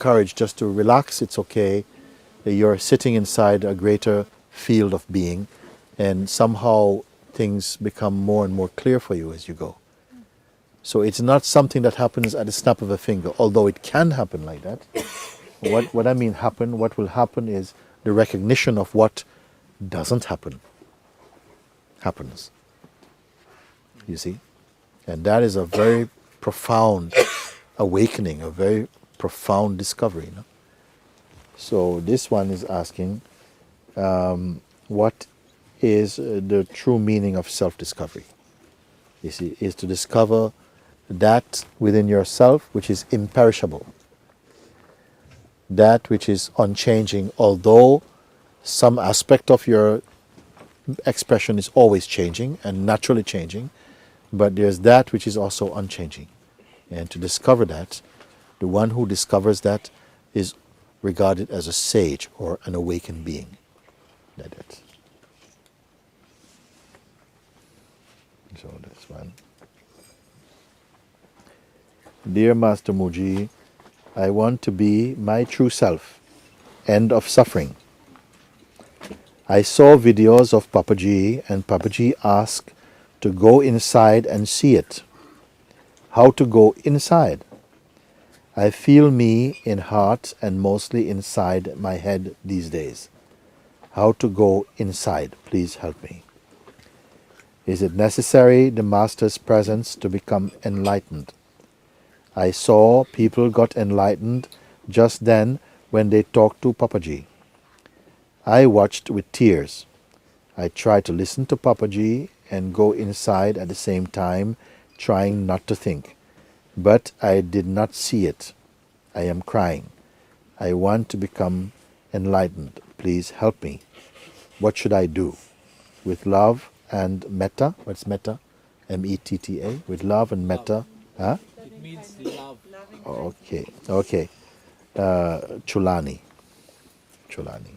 courage just to relax, it's okay. You're sitting inside a greater field of being, and somehow things become more and more clear for you as you go. So it's not something that happens at the snap of a finger, although it can happen like that. What I mean happen, what will happen is the recognition of what doesn't happen happens. You see? And that is a very profound awakening, a very profound discovery. You know? So this one is asking, what is the true meaning of self-discovery? You see, is to discover that within yourself which is imperishable, that which is unchanging, although some aspect of your expression is always changing and naturally changing, but there's that which is also unchanging. And to discover that, the one who discovers that is regarded as a sage or an awakened being. Like that. So that's one. Dear Master Muji, I want to be my true self. End of suffering. I saw videos of Papaji and Papaji asked to go inside and see it. How to go inside? I feel me in heart and mostly inside my head these days. How to go inside? Please help me. Is it necessary the Master's presence to become enlightened? I saw people got enlightened just then when they talked to Papaji. I watched with tears. I tried to listen to Papaji and go inside at the same time, trying not to think. But I did not see it. I am crying. I want to become enlightened. Please help me. What should I do? With love and metta. What's metta? M-E-T-T-A. With love and metta. Huh? It means love. Okay. Okay. Chulani. Chulani.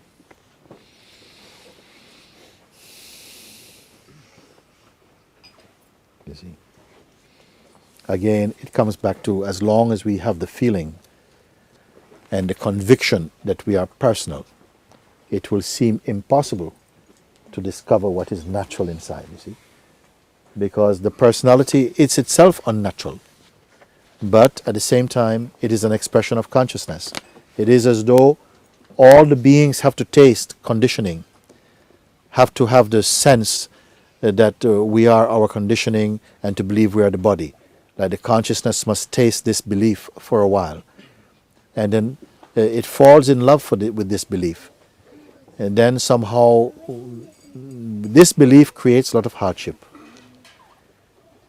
You see? Again, it comes back to as long as we have the feeling and the conviction that we are personal, it will seem impossible to discover what is natural inside, you see. Because the personality is itself unnatural. But at the same time, it is an expression of consciousness. It is as though all the beings have to taste conditioning, have to have the sense that we are our conditioning and to believe we are the body. That the consciousness must taste this belief for a while. And then it falls in love with this belief. And then somehow this belief creates a lot of hardship.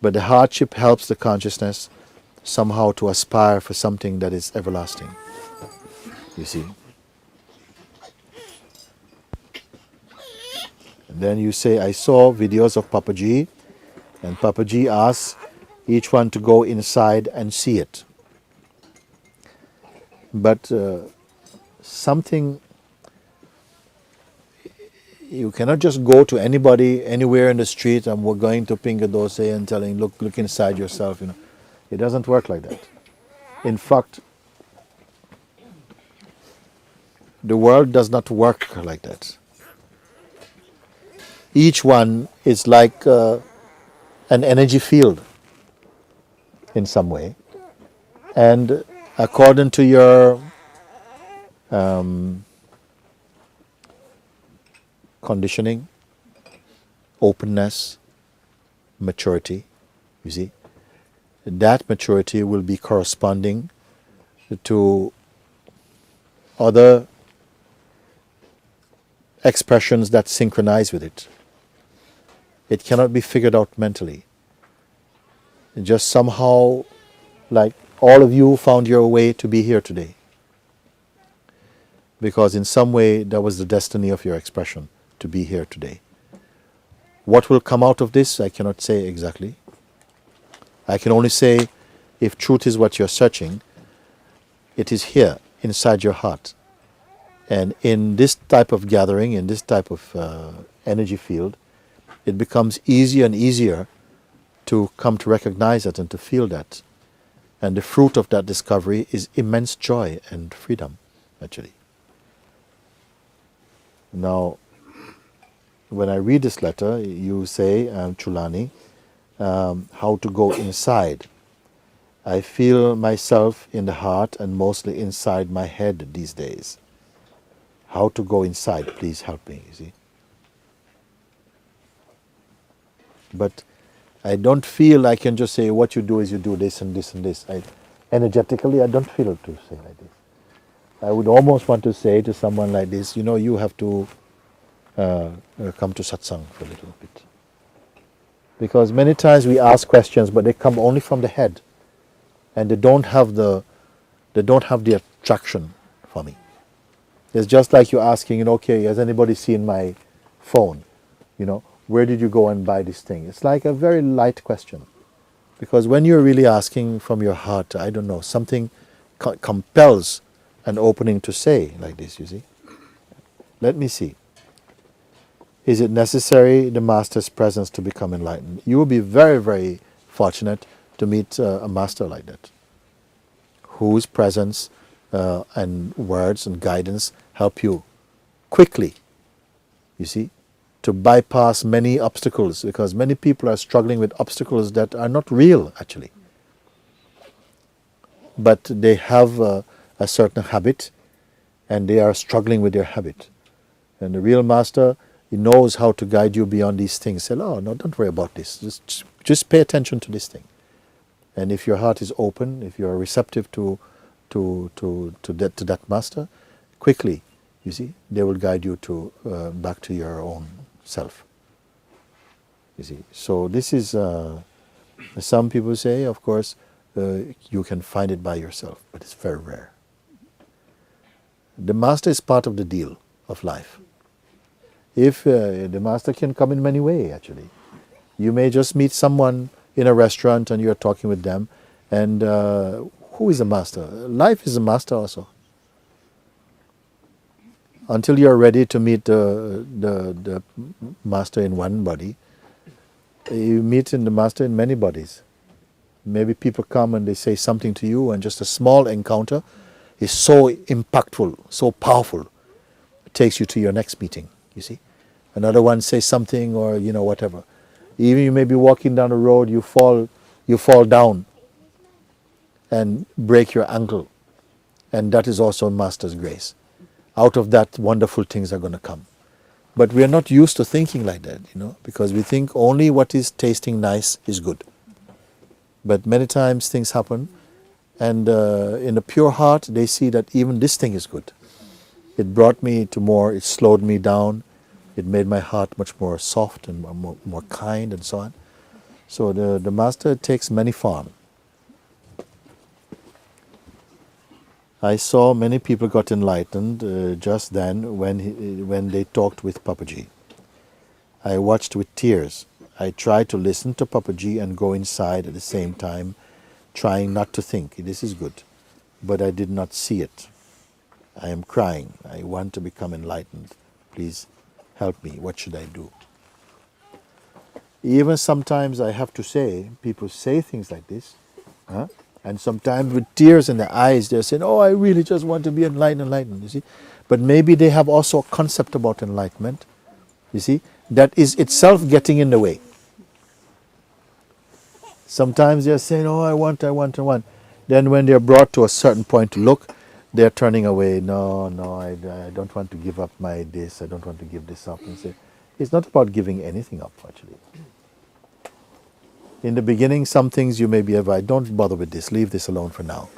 But the hardship helps the consciousness somehow to aspire for something that is everlasting. You see? And then you say, I saw videos of Papaji, and Papaji asks each one to go inside and see it. But something, you cannot just go to anybody, anywhere in the street, and we're going to Pingadose and telling, look inside yourself, you know. It doesn't work like that. In fact, the world does not work like that. Each one is like an energy field in some way. And according to your conditioning, openness, maturity, you see, that maturity will be corresponding to other expressions that synchronize with it. It cannot be figured out mentally. Just somehow, like all of you found your way to be here today. Because in some way, that was the destiny of your expression, to be here today. What will come out of this, I cannot say exactly. I can only say, if truth is what you're searching, it is here, inside your heart. And in this type of gathering, in this type of energy field, it becomes easier and easier to come to recognize that and to feel that. And the fruit of that discovery is immense joy and freedom, actually. Now, when I read this letter, you say, Chulani, how to go inside. I feel myself in the heart and mostly inside my head these days. How to go inside, please help me, you see. But I don't feel I can just say what you do is you do this and this and this. Energetically, I don't feel to say like this. I would almost want to say to someone like this, you have to come to Satsang for a little bit. Because many times we ask questions, but they come only from the head. And they don't have the attraction for me. It's just like you asking, okay, has anybody seen my phone? Where did you go and buy this thing? It's like a very light question. Because when you're really asking from your heart, I don't know, something compels an opening to say like this, you see. Let me see. Is it necessary, the Master's presence, to become enlightened? You will be very, very fortunate to meet a Master like that, whose presence and words and guidance help you quickly, you see, to bypass many obstacles, because many people are struggling with obstacles that are not real, actually. But they have a certain habit, and they are struggling with their habit. And the real Master, he knows how to guide you beyond these things. Say, oh, no, don't worry about this. Just pay attention to this thing. And if your heart is open, if you are receptive to that Master, quickly, you see, they will guide you to back to your own self. You see, so this is some people say, of course, you can find it by yourself, but it's very rare. The Master is part of the deal of life. If the Master can come in many ways, actually. You may just meet someone in a restaurant and you're talking with them, and who is a Master? Life is a Master also. Until you're ready to meet the Master in one body, you meet the Master in many bodies. Maybe people come and they say something to you, and just a small encounter is so impactful, so powerful, it takes you to your next meeting, you see. Another one says something, or whatever. Even you may be walking down the road, you fall down and break your ankle. And that is also Master's grace. Out of that, wonderful things are going to come. But we are not used to thinking like that, because we think only what is tasting nice is good. But many times things happen, and in a pure heart, they see that even this thing is good. It brought me to more, it slowed me down, it made my heart much more soft and more kind and so on. So the Master takes many forms. I saw many people got enlightened just then when they talked with Papaji. I watched with tears. I tried to listen to Papaji and go inside at the same time, trying not to think, this is good. But I did not see it. I am crying. I want to become enlightened. Please help me. What should I do? Even sometimes I have to say, people say things like this, and sometimes with tears in their eyes, they're saying, oh, I really just want to be enlightened, you see. But maybe they have also a concept about enlightenment, you see, that is itself getting in the way. Sometimes they're saying, oh, I want. Then when they're brought to a certain point to look, they're turning away. No, I don't want to give up my this. I don't want to give this up. And say, it's not about giving anything up, actually. In the beginning, some things you may be avoid. Don't bother with this. Leave this alone for now.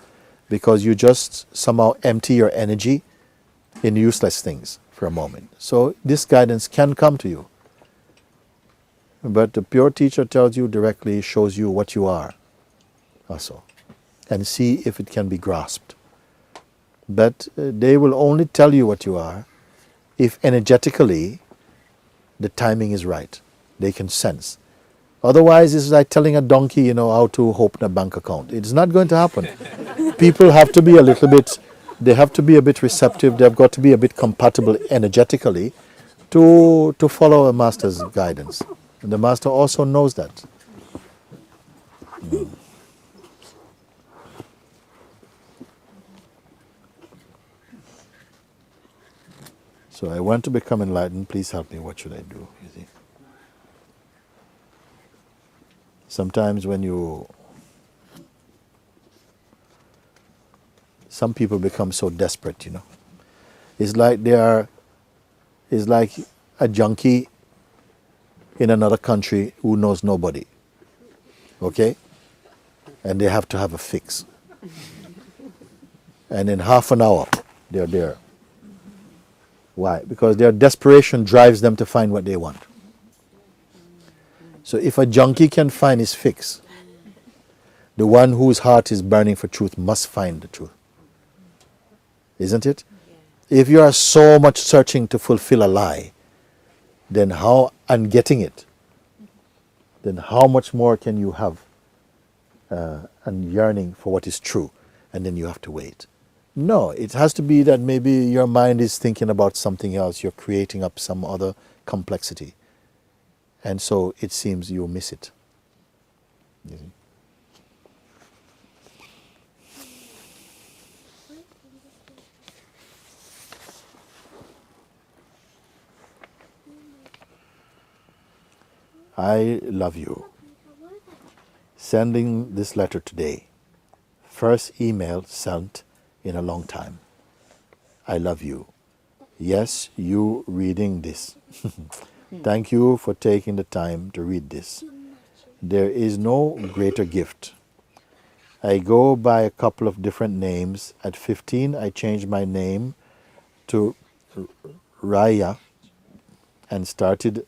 Because you just somehow empty your energy in useless things for a moment. So this guidance can come to you. But the pure teacher tells you directly, shows you what you are also. And see if it can be grasped. But they will only tell you what you are if energetically the timing is right. They can sense. Otherwise, it's like telling a donkey, how to open a bank account. It's not going to happen. People have to be a little bit, they have to be a bit receptive. They've got to be a bit compatible energetically to follow a Master's guidance. And the Master also knows that. So I want to become enlightened. Please help me. What should I do? You see. Sometimes some people become so desperate, It's like it's like a junkie in another country who knows nobody. Okay? And they have to have a fix. And in half an hour, they're there. Why? Because their desperation drives them to find what they want. So if a junkie can find his fix, the one whose heart is burning for truth must find the truth. Isn't it? If you are so much searching to fulfill a lie, then and getting it, then how much more can you have and yearning for what is true, and then you have to wait? No, it has to be that maybe your mind is thinking about something else, you're creating up some other complexity, and so it seems you miss it. You see? I love you. Sending this letter today. First email sent in a long time. I love you. Yes, you reading this. Thank you for taking the time to read this. There is no greater gift. I go by a couple of different names. At 15, I changed my name to Raya and started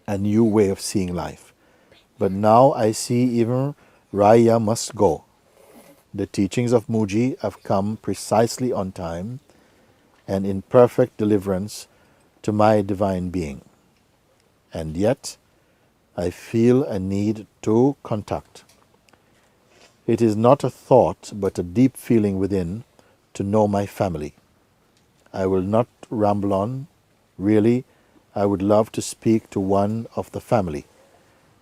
a new way of seeing life. But now I see even Raya must go. The teachings of Muji have come precisely on time and in perfect deliverance to my divine being. And yet, I feel a need to contact. It is not a thought, but a deep feeling within to know my family. I will not ramble on. Really, I would love to speak to one of the family,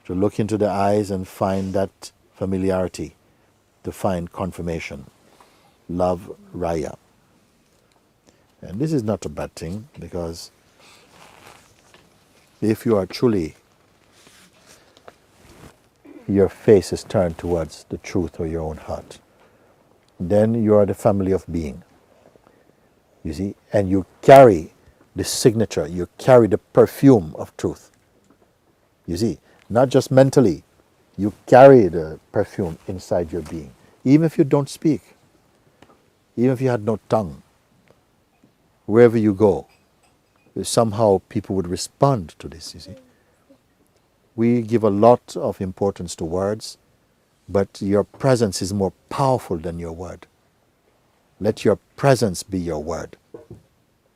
to look into the eyes and find that familiarity, to find confirmation. Love, Raya. And this is not a bad thing, because if you are truly, your face is turned towards the truth or your own heart, then you are the family of being. You see, and you carry the signature, you carry the perfume of truth. You see, not just mentally, you carry the perfume inside your being. Even if you don't speak, even if you had no tongue, wherever you go, somehow people would respond to this, you see. We give a lot of importance to words, but your presence is more powerful than your word. Let your presence be your word.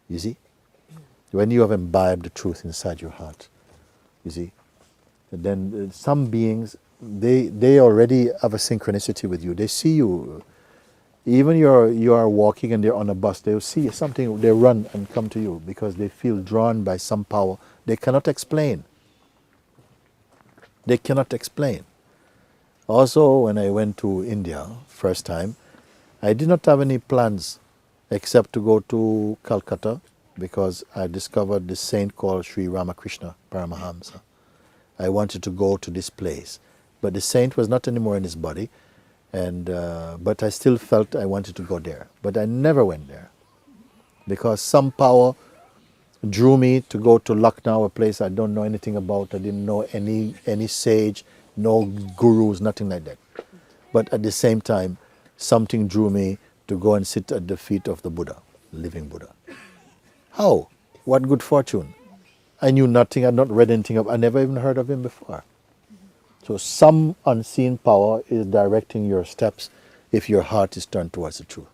You see? When you have imbibed the truth inside your heart, you see, then some beings, they already have a synchronicity with you. They see you. Even you are walking and they're on a bus, they'll see something, they run and come to you because they feel drawn by some power they cannot explain. They cannot explain. Also, when I went to India first time, I did not have any plans except to go to Calcutta, because I discovered this saint called Sri Ramakrishna Paramahamsa. I wanted to go to this place, but the saint was not anymore in his body, and but I still felt I wanted to go there. But I never went there, because some power drew me to go to Lucknow, a place I don't know anything about. I didn't know any sage, no gurus, nothing like that. But at the same time, something drew me to go and sit at the feet of the Buddha, living Buddha. How? What good fortune? I knew nothing, I had not read anything of, I never even heard of him before. So some unseen power is directing your steps if your heart is turned towards the truth.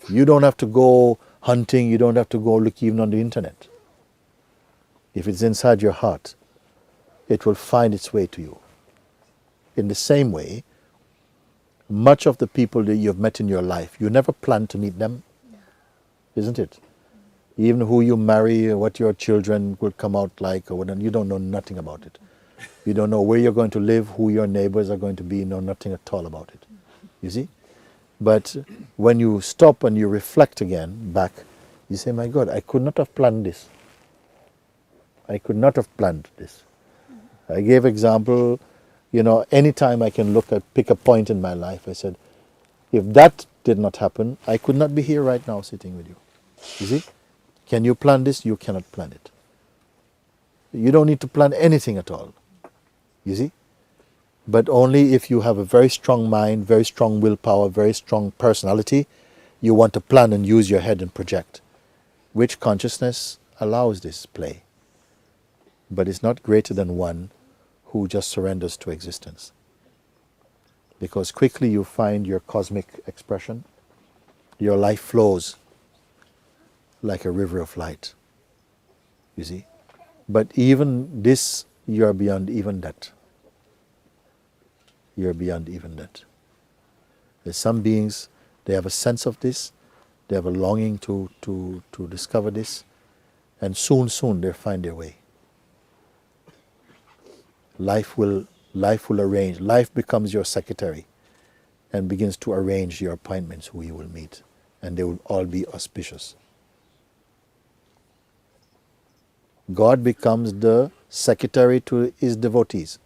You don't have to go hunting, you don't have to go look even on the internet. If it's inside your heart, it will find its way to you. In the same way, much of the people that you've met in your life, you never plan to meet them, isn't it? Even who you marry, what your children will come out like, or whatever, you don't know nothing about it. You don't know where you're going to live, who your neighbors are going to be, you know nothing at all about it. You see? But when you stop and you reflect again back, You say, my God, I could not have planned this. I could not have planned this. I gave example, anytime I can pick a point in my life, I said, if that did not happen, I could not be here right now sitting with you. You see? Can you plan this? You cannot plan it. You don't need to plan anything at all. You see? But only if you have a very strong mind, very strong willpower, very strong personality, you want to plan and use your head and project. Which consciousness allows this play. But it's not greater than one who just surrenders to existence. Because quickly you find your cosmic expression. Your life flows like a river of light. You see? But even this, you're beyond even that. You're beyond even that. There's some beings, they have a sense of this, they have a longing to discover this, and soon they'll find their way. Life will arrange. Life becomes your secretary and begins to arrange your appointments, who you will meet, and they will all be auspicious. God becomes the secretary to his devotees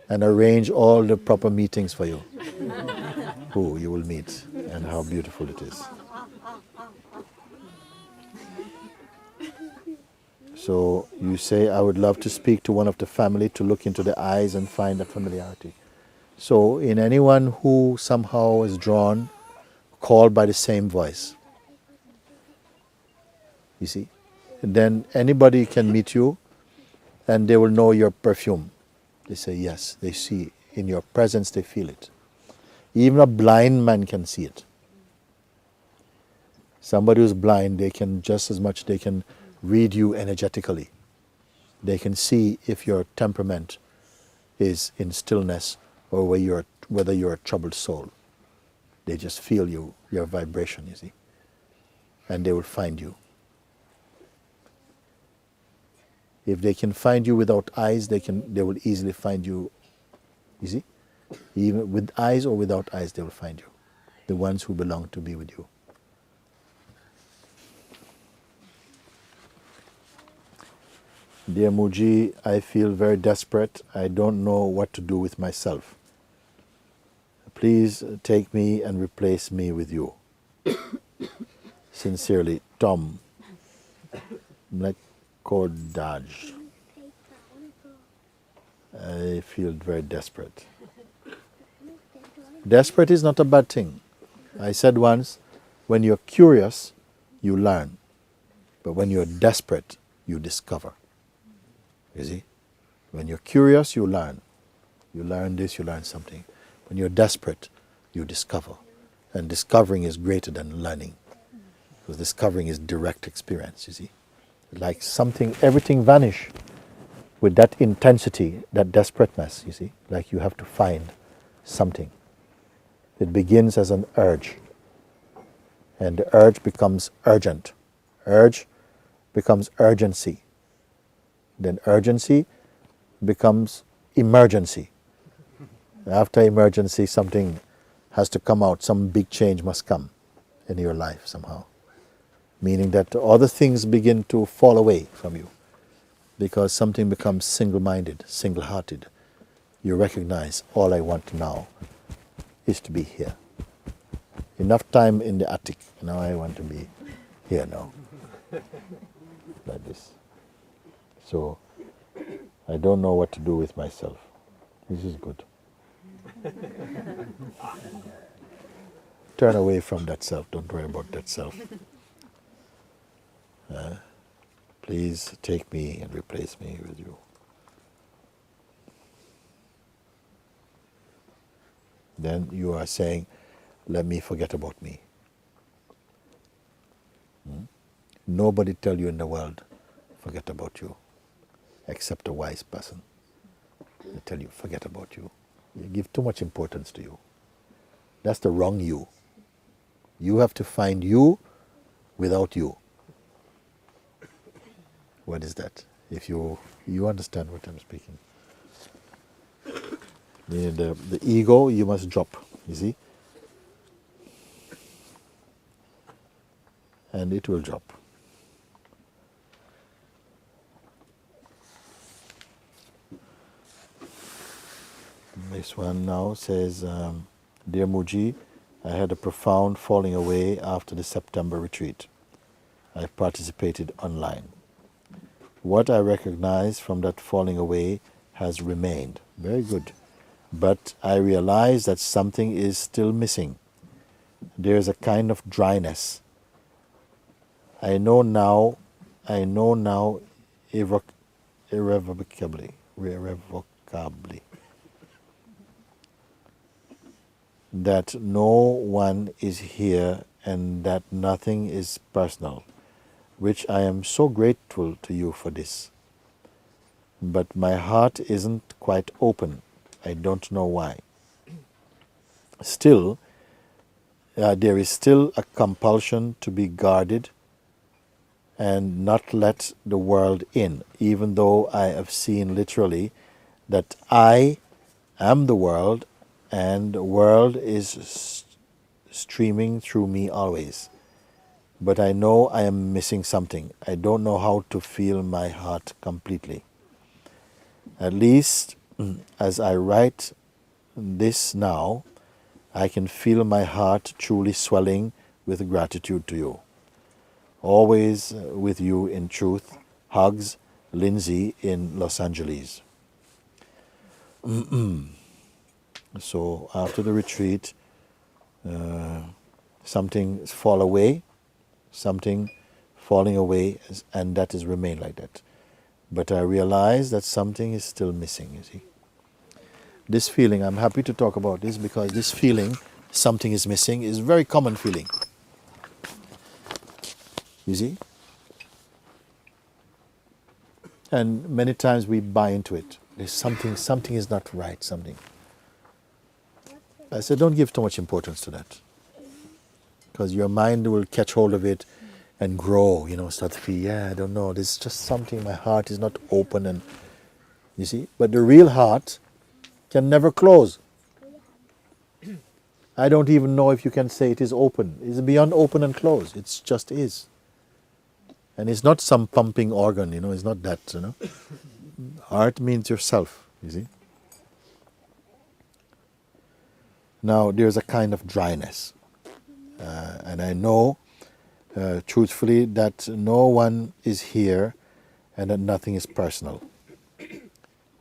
and arrange all the proper meetings for you, who you will meet, and how beautiful it is. So you say, I would love to speak to one of the family to look into the eyes and find that familiarity. So in anyone who somehow is drawn, called by the same voice, you see, then anybody can meet you and they will know your perfume. They say yes, they see in your presence, they feel it. Even a blind man can see it. Somebody who's blind, they can just as much, they can read you energetically. They can see if your temperament is in stillness or whether you're a troubled soul. They just feel your vibration, you see. And they will find you. If they can find you without eyes, they will easily find you, you see. Even with eyes or without eyes, they will find you. The ones who belong to be with you. Dear Muji, I feel very desperate. I don't know what to do with myself. Please take me and replace me with you. Sincerely, Tom Mlekodaj. I feel very desperate. Desperate is not a bad thing. I said once, when you're curious, you learn. But when you're desperate, you discover. You see? When you're curious, you learn. You learn this, you learn something. When you're desperate, you discover. And discovering is greater than learning. Because discovering is direct experience, you see. Like everything vanish with that intensity, that desperateness, you see. Like you have to find something. It begins as an urge. And the urge becomes urgent. Urge becomes urgency. Then urgency becomes emergency. After emergency, something has to come out. Some big change must come in your life somehow. Meaning that other things begin to fall away from you. Because something becomes single-minded, single-hearted. You recognize, all I want now is to be here. Enough time in the attic. Now I want to be here now. Like this. So, I don't know what to do with myself. This is good. Turn away from that self. Don't worry about that self. Please take me and replace me with you. Then you are saying, let me forget about me. Nobody tell you in the world, forget about you. Except a wise person. They tell you, forget about you. You give too much importance to you. That's the wrong you. You have to find you without you. What is that? If you understand what I'm speaking. The ego you must drop, you see. and it will drop. This one now says, Dear Muji, I had a profound falling away after the September retreat. I participated online. What I recognize from that falling away has remained. Very good. But I realize that something is still missing. There's a kind of dryness. I know now irrevocably, that no one is here and that nothing is personal, which I am so grateful to you for this. But my heart isn't quite open. I don't know why. Still, there is still a compulsion to be guarded and not let the world in, even though I have seen literally that I am the world and the world is streaming through me always. But I know I am missing something. I don't know how to feel my heart completely. At least as I write this now, I can feel my heart truly swelling with gratitude to you. Always with you in truth. Hugs, Lindsay in Los Angeles. So after the retreat, something fall away, something falling away, and that has remained like that. But I realize that something is still missing, you see. This feeling, I'm happy to talk about this because this feeling, something is missing, is a very common feeling. You see? And many times we buy into it. There's something is not right, something. I said, don't give too much importance to that. Because your mind will catch hold of it and grow, start to feel, I don't know, there's just something, my heart is not open, and you see? But the real heart can never close. I don't even know if you can say it is open. It's beyond open and close. It just is. And it's not some pumping organ, it's not that, Heart means yourself, you see. Now, there's a kind of dryness. And I know, truthfully, that no one is here and that nothing is personal,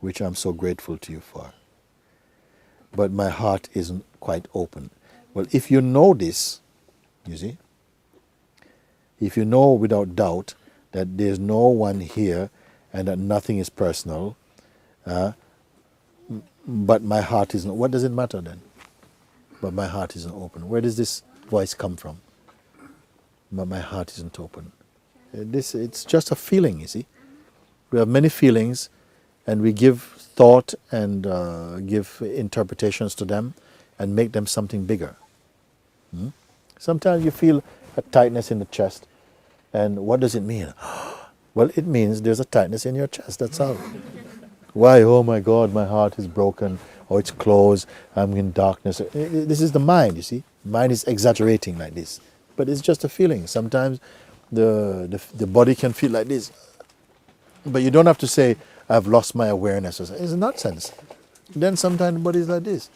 which I'm so grateful to you for. But my heart isn't quite open. Well, if you know this, you see, if you know without doubt that there's no one here and that nothing is personal, but my heart isn't, what does it matter then? But my heart isn't open. Where does this voice come from? But my heart isn't open. It's just a feeling, you see. We have many feelings and we give thought and give interpretations to them and make them something bigger. Sometimes you feel a tightness in the chest. And what does it mean? Well, it means there's a tightness in your chest, that's all. Why? Oh my God, my heart is broken, or it's closed, I'm in darkness. This is the mind, you see. Mind is exaggerating like this. But it's just a feeling. Sometimes the body can feel like this. But you don't have to say, I've lost my awareness. It's nonsense. Then sometimes the body is like this.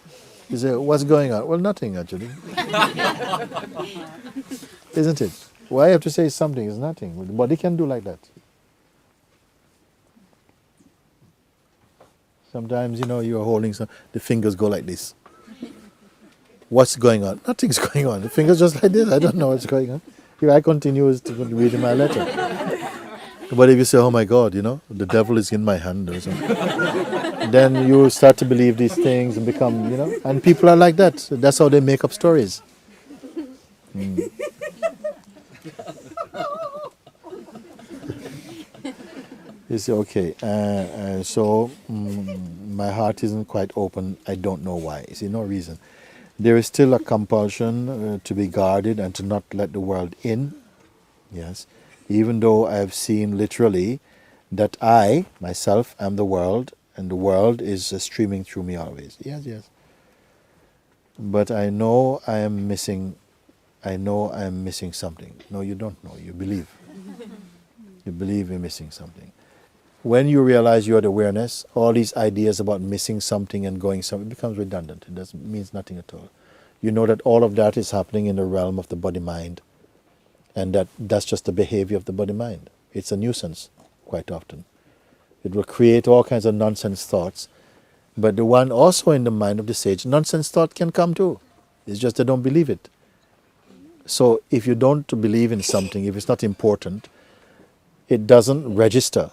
You say, what's going on? Well, nothing actually. Isn't it? Why I have to say something is nothing. The body can do like that. Sometimes, you're holding the fingers go like this. What's going on? Nothing's going on. The fingers just like this. I don't know what's going on. Here I continue to read my letter. But if you say, oh my God, the devil is in my hand or something, then you start to believe these things and become, and people are like that. That's how they make up stories. You say, okay, so my heart isn't quite open. I don't know why. You see, no reason. There is still a compulsion to be guarded and to not let the world in. Yes. Even though I have seen literally that I, myself, am the world, and the world is streaming through me always. Yes, yes. But I know I am missing I know I'm missing something. No, you don't know. You believe. You believe you're missing something. When you realize you are the awareness, all these ideas about missing something and going somewhere becomes redundant. It doesn't means nothing at all. You know that all of that is happening in the realm of the body-mind, and that's just the behavior of the body-mind. It's a nuisance quite often. It will create all kinds of nonsense thoughts. But the one also in the mind of the sage, nonsense thought can come too. It's just they don't believe it. So if you don't believe in something, if it's not important, it doesn't register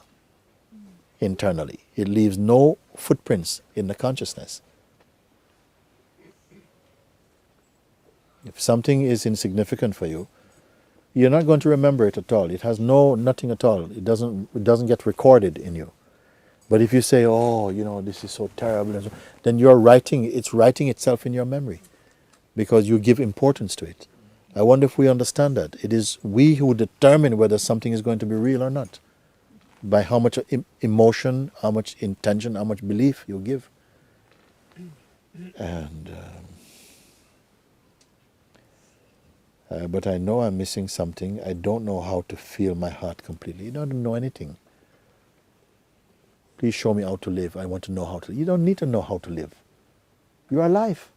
internally. It leaves no footprints in the consciousness. If something is insignificant for you, you're not going to remember it at all. It has nothing at all. It doesn't get recorded in you. But if you say, oh, this is so terrible, and so, then it's writing itself in your memory because you give importance to it. I wonder if we understand that. It is we who determine whether something is going to be real or not, by how much emotion, how much intention, how much belief you give. And but I know I'm missing something. I don't know how to feel my heart completely. You don't know anything. Please show me how to live. I want to know how to. You don't need to know how to live. You are life.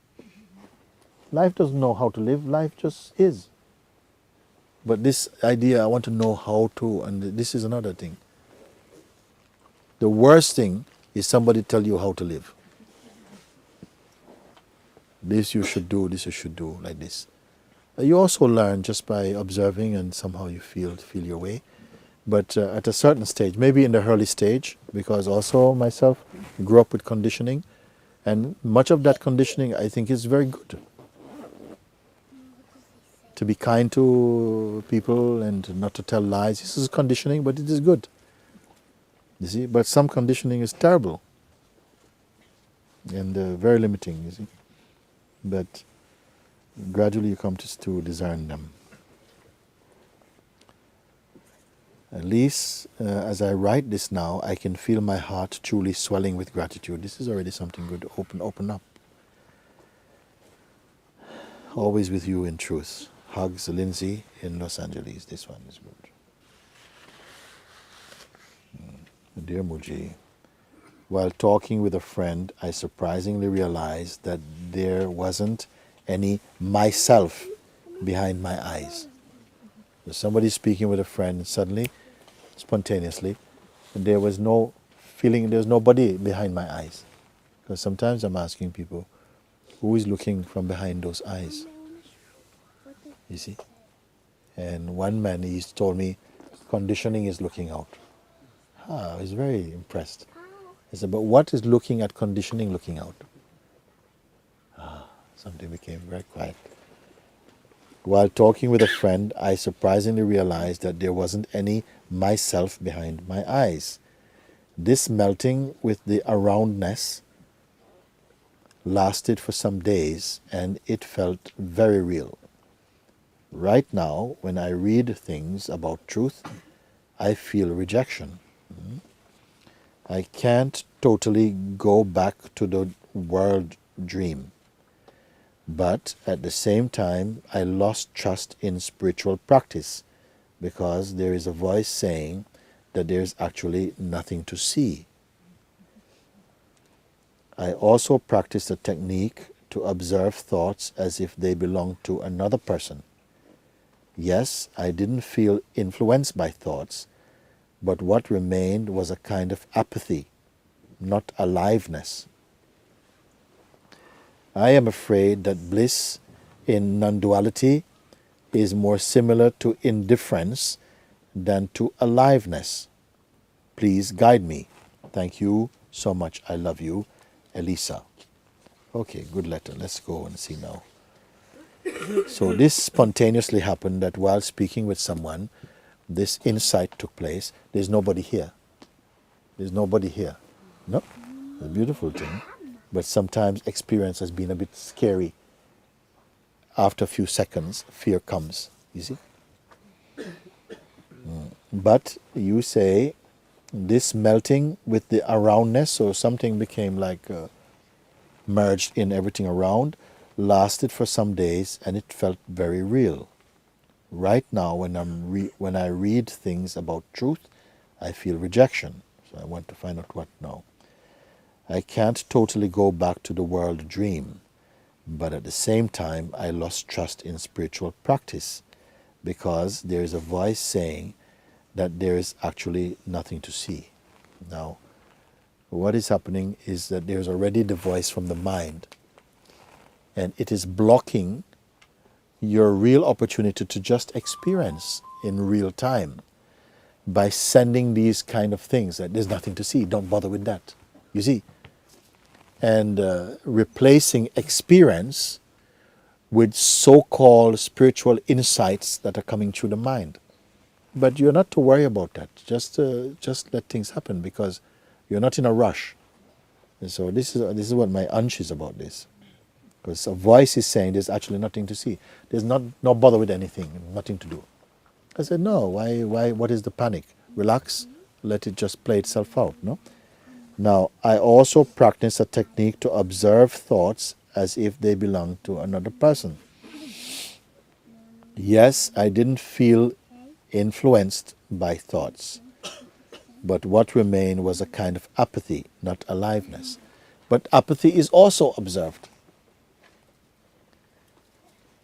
Life doesn't know how to live. Life just is. But this idea, I want to know how to, and this is another thing. The worst thing is somebody tell you how to live. This you should do, this you should do, like this. You also learn just by observing, and somehow you feel your way. But at a certain stage, maybe in the early stage, because also myself grew up with conditioning, and much of that conditioning I think is very good. To be kind to people and not to tell lies. This is conditioning, but it is good. You see, but some conditioning is terrible and very limiting, you see. But gradually you come to discern them. At least as I write this now, I can feel my heart truly swelling with gratitude. This is already something good. Open up. Always with you in truth. Hugs, Lindsay in Los Angeles. This one is good. Dear Muji, while talking with a friend, I surprisingly realized that there wasn't any myself behind my eyes. So somebody speaking with a friend, suddenly, spontaneously, there was no feeling, there was nobody behind my eyes. Because sometimes I'm asking people, who is looking from behind those eyes? You see? And one man, he told me, conditioning is looking out. I was very impressed. I said, but what is looking at conditioning looking out? Something became very quiet. While talking with a friend, I surprisingly realized that there wasn't any myself behind my eyes. This melting with the aroundness lasted for some days, and it felt very real. Right now, when I read things about truth, I feel rejection. I can't totally go back to the world dream. But at the same time, I lost trust in spiritual practice because there is a voice saying that there is actually nothing to see. I also practice a technique to observe thoughts as if they belong to another person. Yes, I didn't feel influenced by thoughts, but what remained was a kind of apathy, not aliveness. I am afraid that bliss in non-duality is more similar to indifference than to aliveness. Please guide me. Thank you so much. I love you, Elisa. Okay, good letter. Let's go and see now. So this spontaneously happened that while speaking with someone, this insight took place. There's nobody here. There's nobody here. No, it's a beautiful thing. But sometimes experience has been a bit scary. After a few seconds, fear comes. You see? But you say this melting with the aroundness, so something became like merged in everything around. lasted for some days and it felt very real. Right now, when I read things about truth, I feel rejection. So I want to find out what now. I can't totally go back to the world dream, but at the same time, I lost trust in spiritual practice because there is a voice saying that there is actually nothing to see. Now, what is happening is that there's already the voice from the mind, and it is blocking your real opportunity to just experience in real time by sending these kind of things that there's nothing to see, don't bother with that, you see, and replacing experience with so-called spiritual insights that are coming through the mind. But you're not to worry about that. Just let things happen because you're not in a rush. And so this is what my hunch is about this. Because a voice is saying there's actually nothing to see. There's no bother with anything, nothing to do. I said, no, why, what is the panic? Relax, let it just play itself out, no? Now, I also practice a technique to observe thoughts as if they belong to another person. Yes, I didn't feel influenced by thoughts, but what remained was a kind of apathy, not aliveness. But apathy is also observed.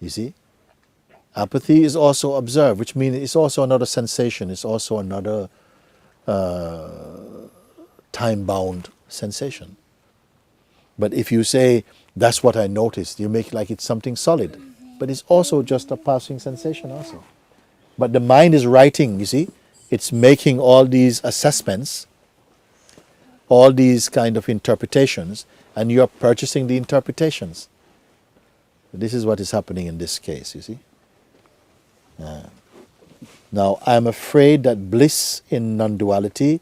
You see? Apathy is also observed, which means it's also another sensation, it's also another time-bound sensation. But if you say, that's what I noticed, you make it like it's something solid. But it's also just a passing sensation also. But the mind is writing, you see. It's making all these assessments, all these kind of interpretations, and you're purchasing the interpretations. This is what is happening in this case, you see. Now, I'm afraid that bliss in non-duality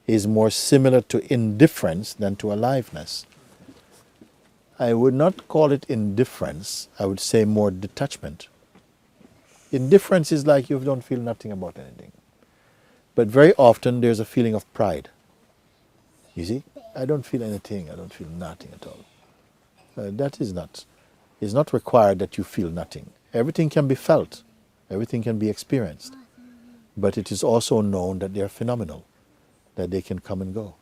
is more similar to indifference than to aliveness. I would not call it indifference. I would say more detachment. Indifference is like you don't feel nothing about anything. But very often there's a feeling of pride. You see? I don't feel anything. I don't feel nothing at all. That is not. It's not required that you feel nothing. Everything can be felt. Everything can be experienced. But it is also known that they are phenomenal, that they can come and go.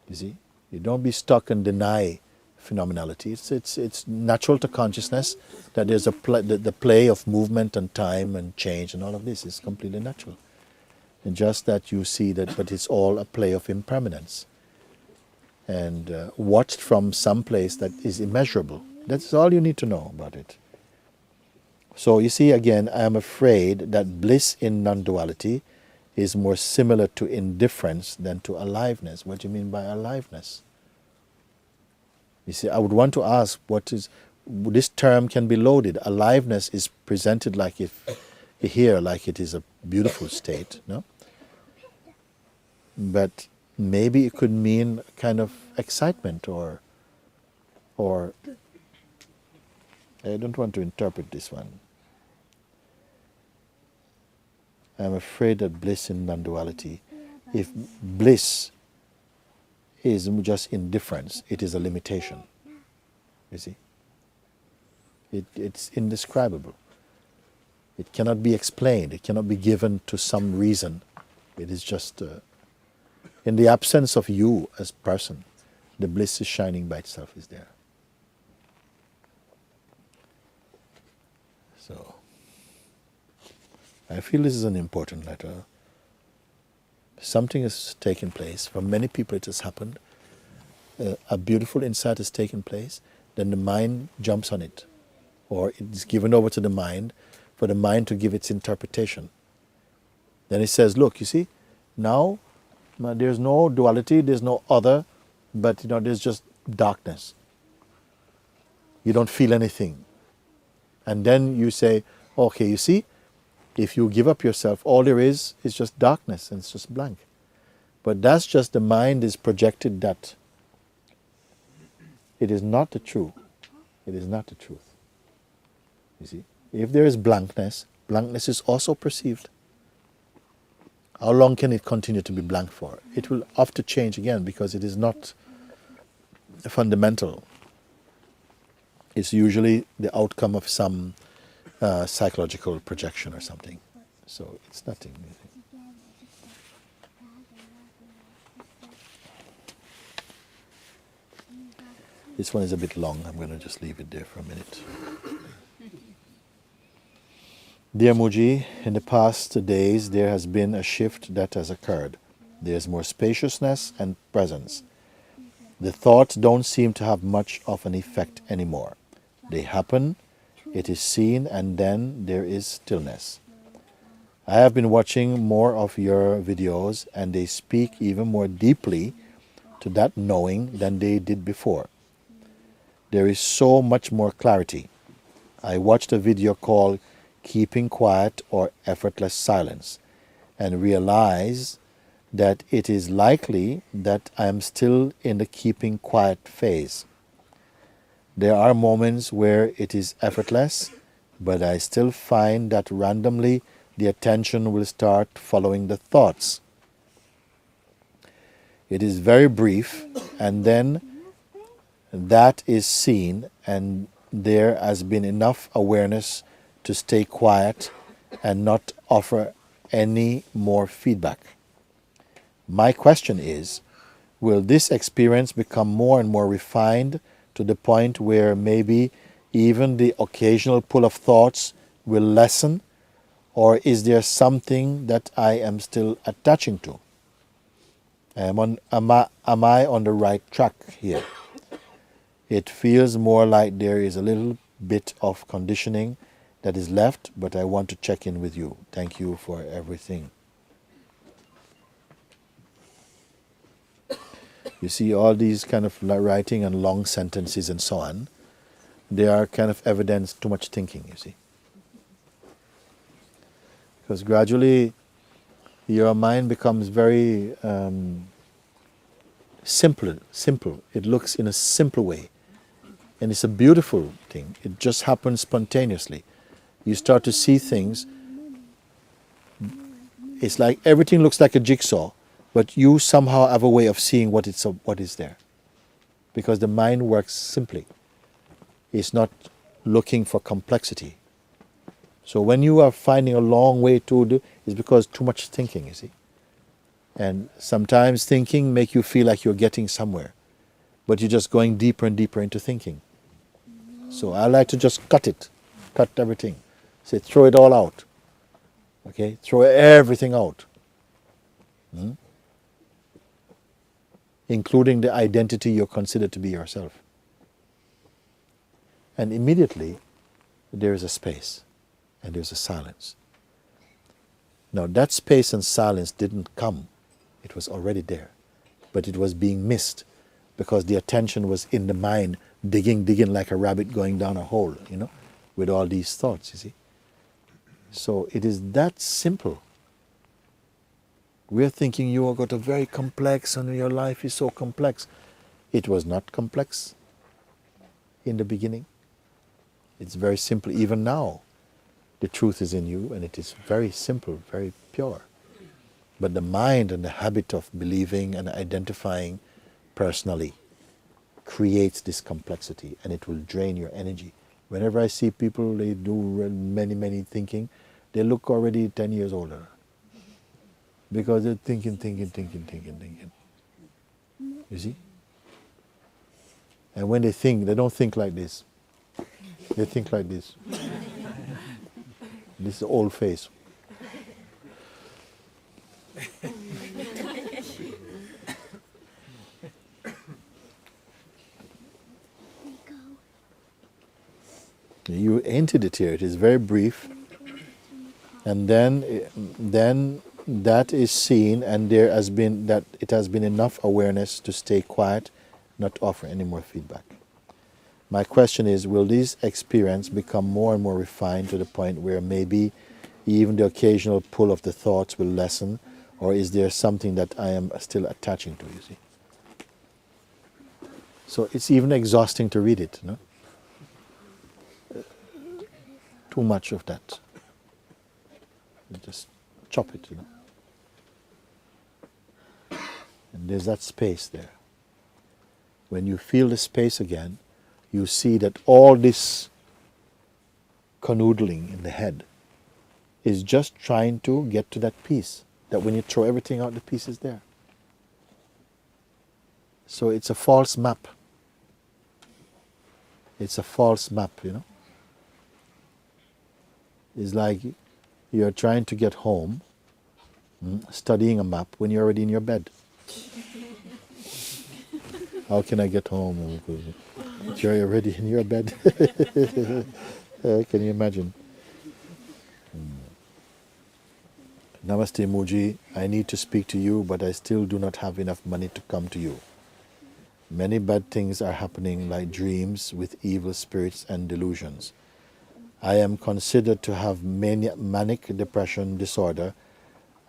You see? You don't be stuck and deny phenomenality. It's natural to consciousness that there's the play of movement and time and change and all of this is completely natural. And just that you see that, but it's all a play of impermanence. And watched from some place that is immeasurable. That's all you need to know about it. So you see, again, I am afraid that bliss in non-duality is more similar to indifference than to aliveness. What do you mean by aliveness? You see, I would want to ask, this term can be loaded. Aliveness is presented like if here, like it is a beautiful state, no? But maybe it could mean kind of excitement or I don't want to interpret this one. I'm afraid that bliss in non-duality, if bliss is just indifference, it is a limitation. You see? It's indescribable. It cannot be explained. It cannot be given to some reason. It is just, in the absence of you as person, the bliss is shining by itself, is there. So, I feel this is an important letter. Something has taken place. For many people it has happened. A beautiful insight has taken place. Then the mind jumps on it. Or it is given over to the mind for the mind to give its interpretation. Then it says, look, you see, now there's no duality, there's no other, but there's just darkness. You don't feel anything. And then you say, okay, you see, if you give up yourself, all there is just darkness and it's just blank. But that's just the mind is projected that. It is not the truth. It is not the truth. You see, if there is blankness, blankness is also perceived. How long can it continue to be blank for? It will have to change again because it is not fundamental. It's usually the outcome of some psychological projection or something. So it's nothing. This one is a bit long. I'm going to just leave it there for a minute. Dear Muji, in the past days there has been a shift that has occurred. There's more spaciousness and presence. The thoughts don't seem to have much of an effect anymore. They happen, it is seen, and then there is stillness. I have been watching more of your videos, and they speak even more deeply to that knowing than they did before. There is so much more clarity. I watched a video called Keeping Quiet or Effortless Silence and realized that it is likely that I am still in the keeping quiet phase. There are moments where it is effortless, but I still find that randomly the attention will start following the thoughts. It is very brief, and then that is seen, and there has been enough awareness to stay quiet and not offer any more feedback. My question is, will this experience become more and more refined to the point where maybe even the occasional pull of thoughts will lessen, or is there something that I am still attaching to? Am I on the right track here? It feels more like there is a little bit of conditioning that is left, but I want to check in with you. Thank you for everything. You see all these kind of writing and long sentences and so on, they are kind of evidence too much thinking, you see. Because gradually your mind becomes very simple. It looks in a simple way. And it's a beautiful thing. It just happens spontaneously. You start to see things. It's like everything looks like a jigsaw, but you somehow have a way of seeing what is there. Because the mind works simply. It's not looking for complexity. So when you are finding a long way to do, it's because too much thinking, you see. And sometimes thinking make you feel like you're getting somewhere, but you're just going deeper and deeper into thinking. So I like to just cut everything. Say, throw it all out. Okay, throw everything out. Including the identity you consider to be yourself. And immediately there is a space and there's a silence. Now that space and silence didn't come. It was already there. But it was being missed because the attention was in the mind, digging like a rabbit going down a hole, with all these thoughts, you see. So it is that simple. We're thinking you have got a very complex and your life is so complex. It was not complex in the beginning. It's very simple. Even now, the truth is in you and it is very simple, very pure. But the mind and the habit of believing and identifying personally creates this complexity and it will drain your energy. Whenever I see people, they do many thinking, they look already 10 years older. Because they're thinking. You see? And when they think, they don't think like this. They think like this. This is the old face. You hinted it here. It is very brief. And then that is seen, and there has been that it has been enough awareness to stay quiet, not offer any more feedback. My question is, will this experience become more and more refined to the point where maybe even the occasional pull of the thoughts will lessen, or is there something that I am still attaching to, you see? So it's even exhausting to read it, no? Too much of that. You just chop it, And there's that space there. When you feel the space again, you see that all this canoodling in the head is just trying to get to that peace, that when you throw everything out, the peace is there. So it's a false map. It's a false map, you know. It's like you're trying to get home, studying a map when you're already in your bed. How can I get home? You're already in your bed. Can you imagine? Namaste Muji, I need to speak to you, but I still do not have enough money to come to you. Many bad things are happening like dreams with evil spirits and delusions. I am considered to have manic depression disorder.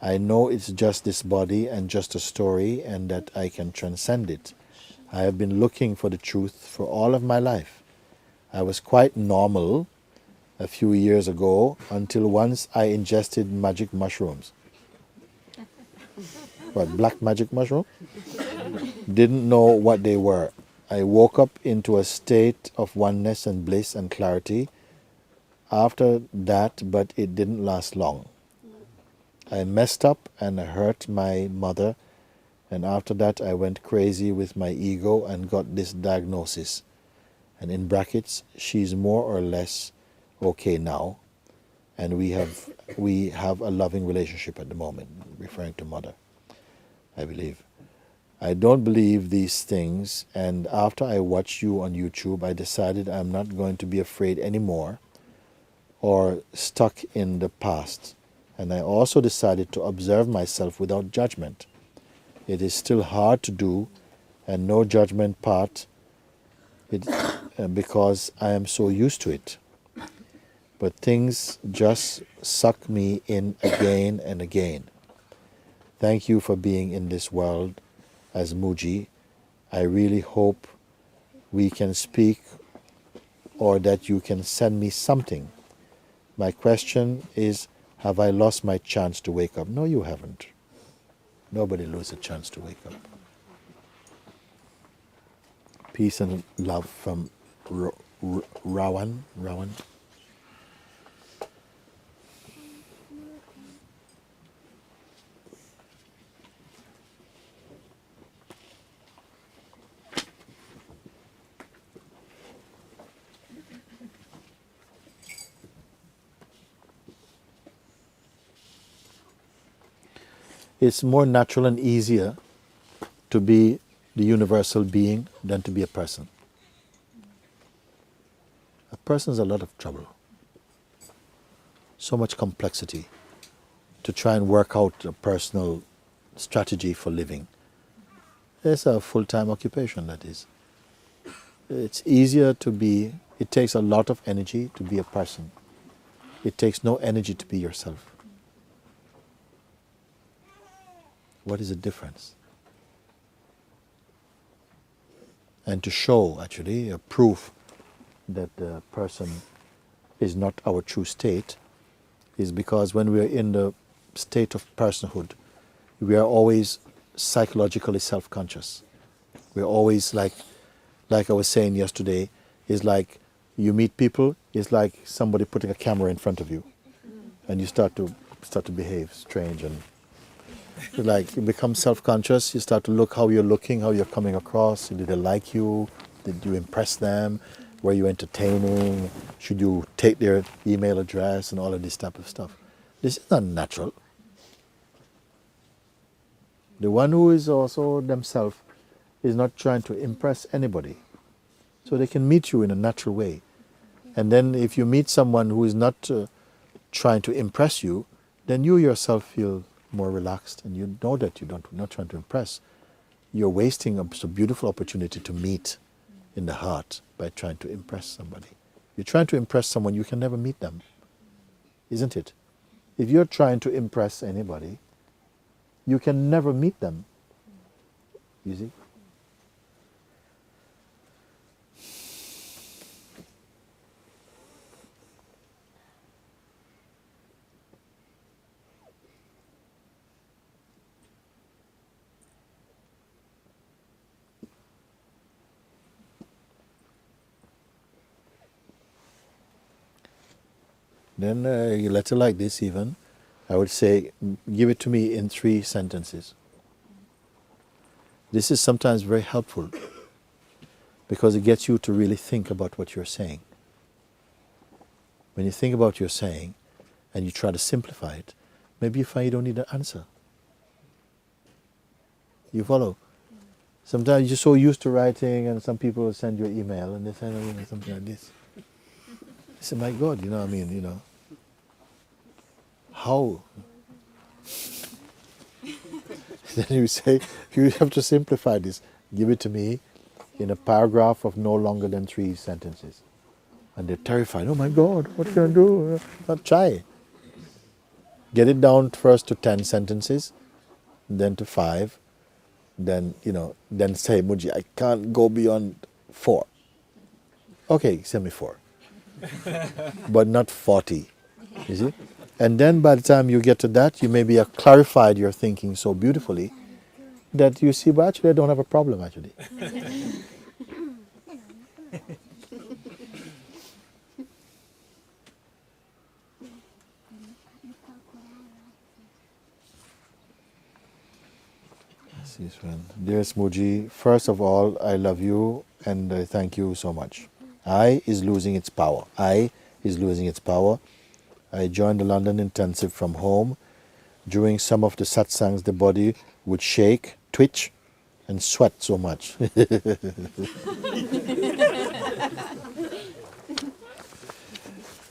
I know it's just this body and just a story and that I can transcend it. I have been looking for the truth for all of my life. I was quite normal a few years ago until once I ingested magic mushrooms. What, black magic mushroom? Didn't know what they were. I woke up into a state of oneness and bliss and clarity after that, but it didn't last long. I messed up and I hurt my mother, and after that I went crazy with my ego and got this diagnosis. And in brackets, she's more or less okay now, and we have a loving relationship at the moment, referring to mother, I believe. I don't believe these things, and after I watched you on YouTube, I decided I'm not going to be afraid anymore or stuck in the past. And I also decided to observe myself without judgment. It is still hard to do, and no judgment part, because I am so used to it. But things just suck me in again and again. Thank you for being in this world as Muji. I really hope we can speak or that you can send me something. My question is, have I lost my chance to wake up? No, you haven't. Nobody loses a chance to wake up. Peace and love from Rawan. It's more natural and easier to be the universal being than to be a person. A person is a lot of trouble. So much complexity to try and work out a personal strategy for living. It's a full-time occupation, that is. It's easier to be, it takes a lot of energy to be a person. It takes no energy to be yourself. What is the difference? And to show, actually, a proof that the person is not our true state is because when we are in the state of personhood, we are always psychologically self-conscious. We're always like I was saying yesterday, is like you meet people, it's like somebody putting a camera in front of you, and you start to behave strange, and like you become self-conscious. You start to look how you're looking, how you're coming across. Did they like you? Did you impress them? Were you entertaining? Should you take their email address and all of this type of stuff? This is not natural. The one who is also themselves is not trying to impress anybody. So they can meet you in a natural way. And then if you meet someone who is not trying to impress you, then you yourself feel more relaxed, and you know that you're not trying to impress. You're wasting a beautiful opportunity to meet in the heart by trying to impress somebody. You're trying to impress someone, you can never meet them, isn't it? If you're trying to impress anybody, you can never meet them, you see? Then a letter like this even, I would say, give it to me in 3 sentences. This is sometimes very helpful because it gets you to really think about what you're saying. When you think about what you're saying and you try to simplify it, maybe you find you don't need an answer. You follow? Sometimes you're so used to writing, and some people will send you an email and they send you something like this. I say, my God, how? Then you say, you have to simplify this. Give it to me in a paragraph of no longer than 3 sentences. And they're terrified. Oh my God, what can I do? Not try. Get it down first to 10 sentences, then to 5, then say, Muji, I can't go beyond 4. Okay, send me 4. But not 40. You see? And then by the time you get to that, you maybe have clarified your thinking so beautifully that you see, well, actually, I don't have a problem, actually. Yes, friend. Dearest Muji, first of all, I love you and I thank you so much. I is losing its power. I is losing its power. I joined the London Intensive from home. During some of the satsangs, the body would shake, twitch, and sweat so much.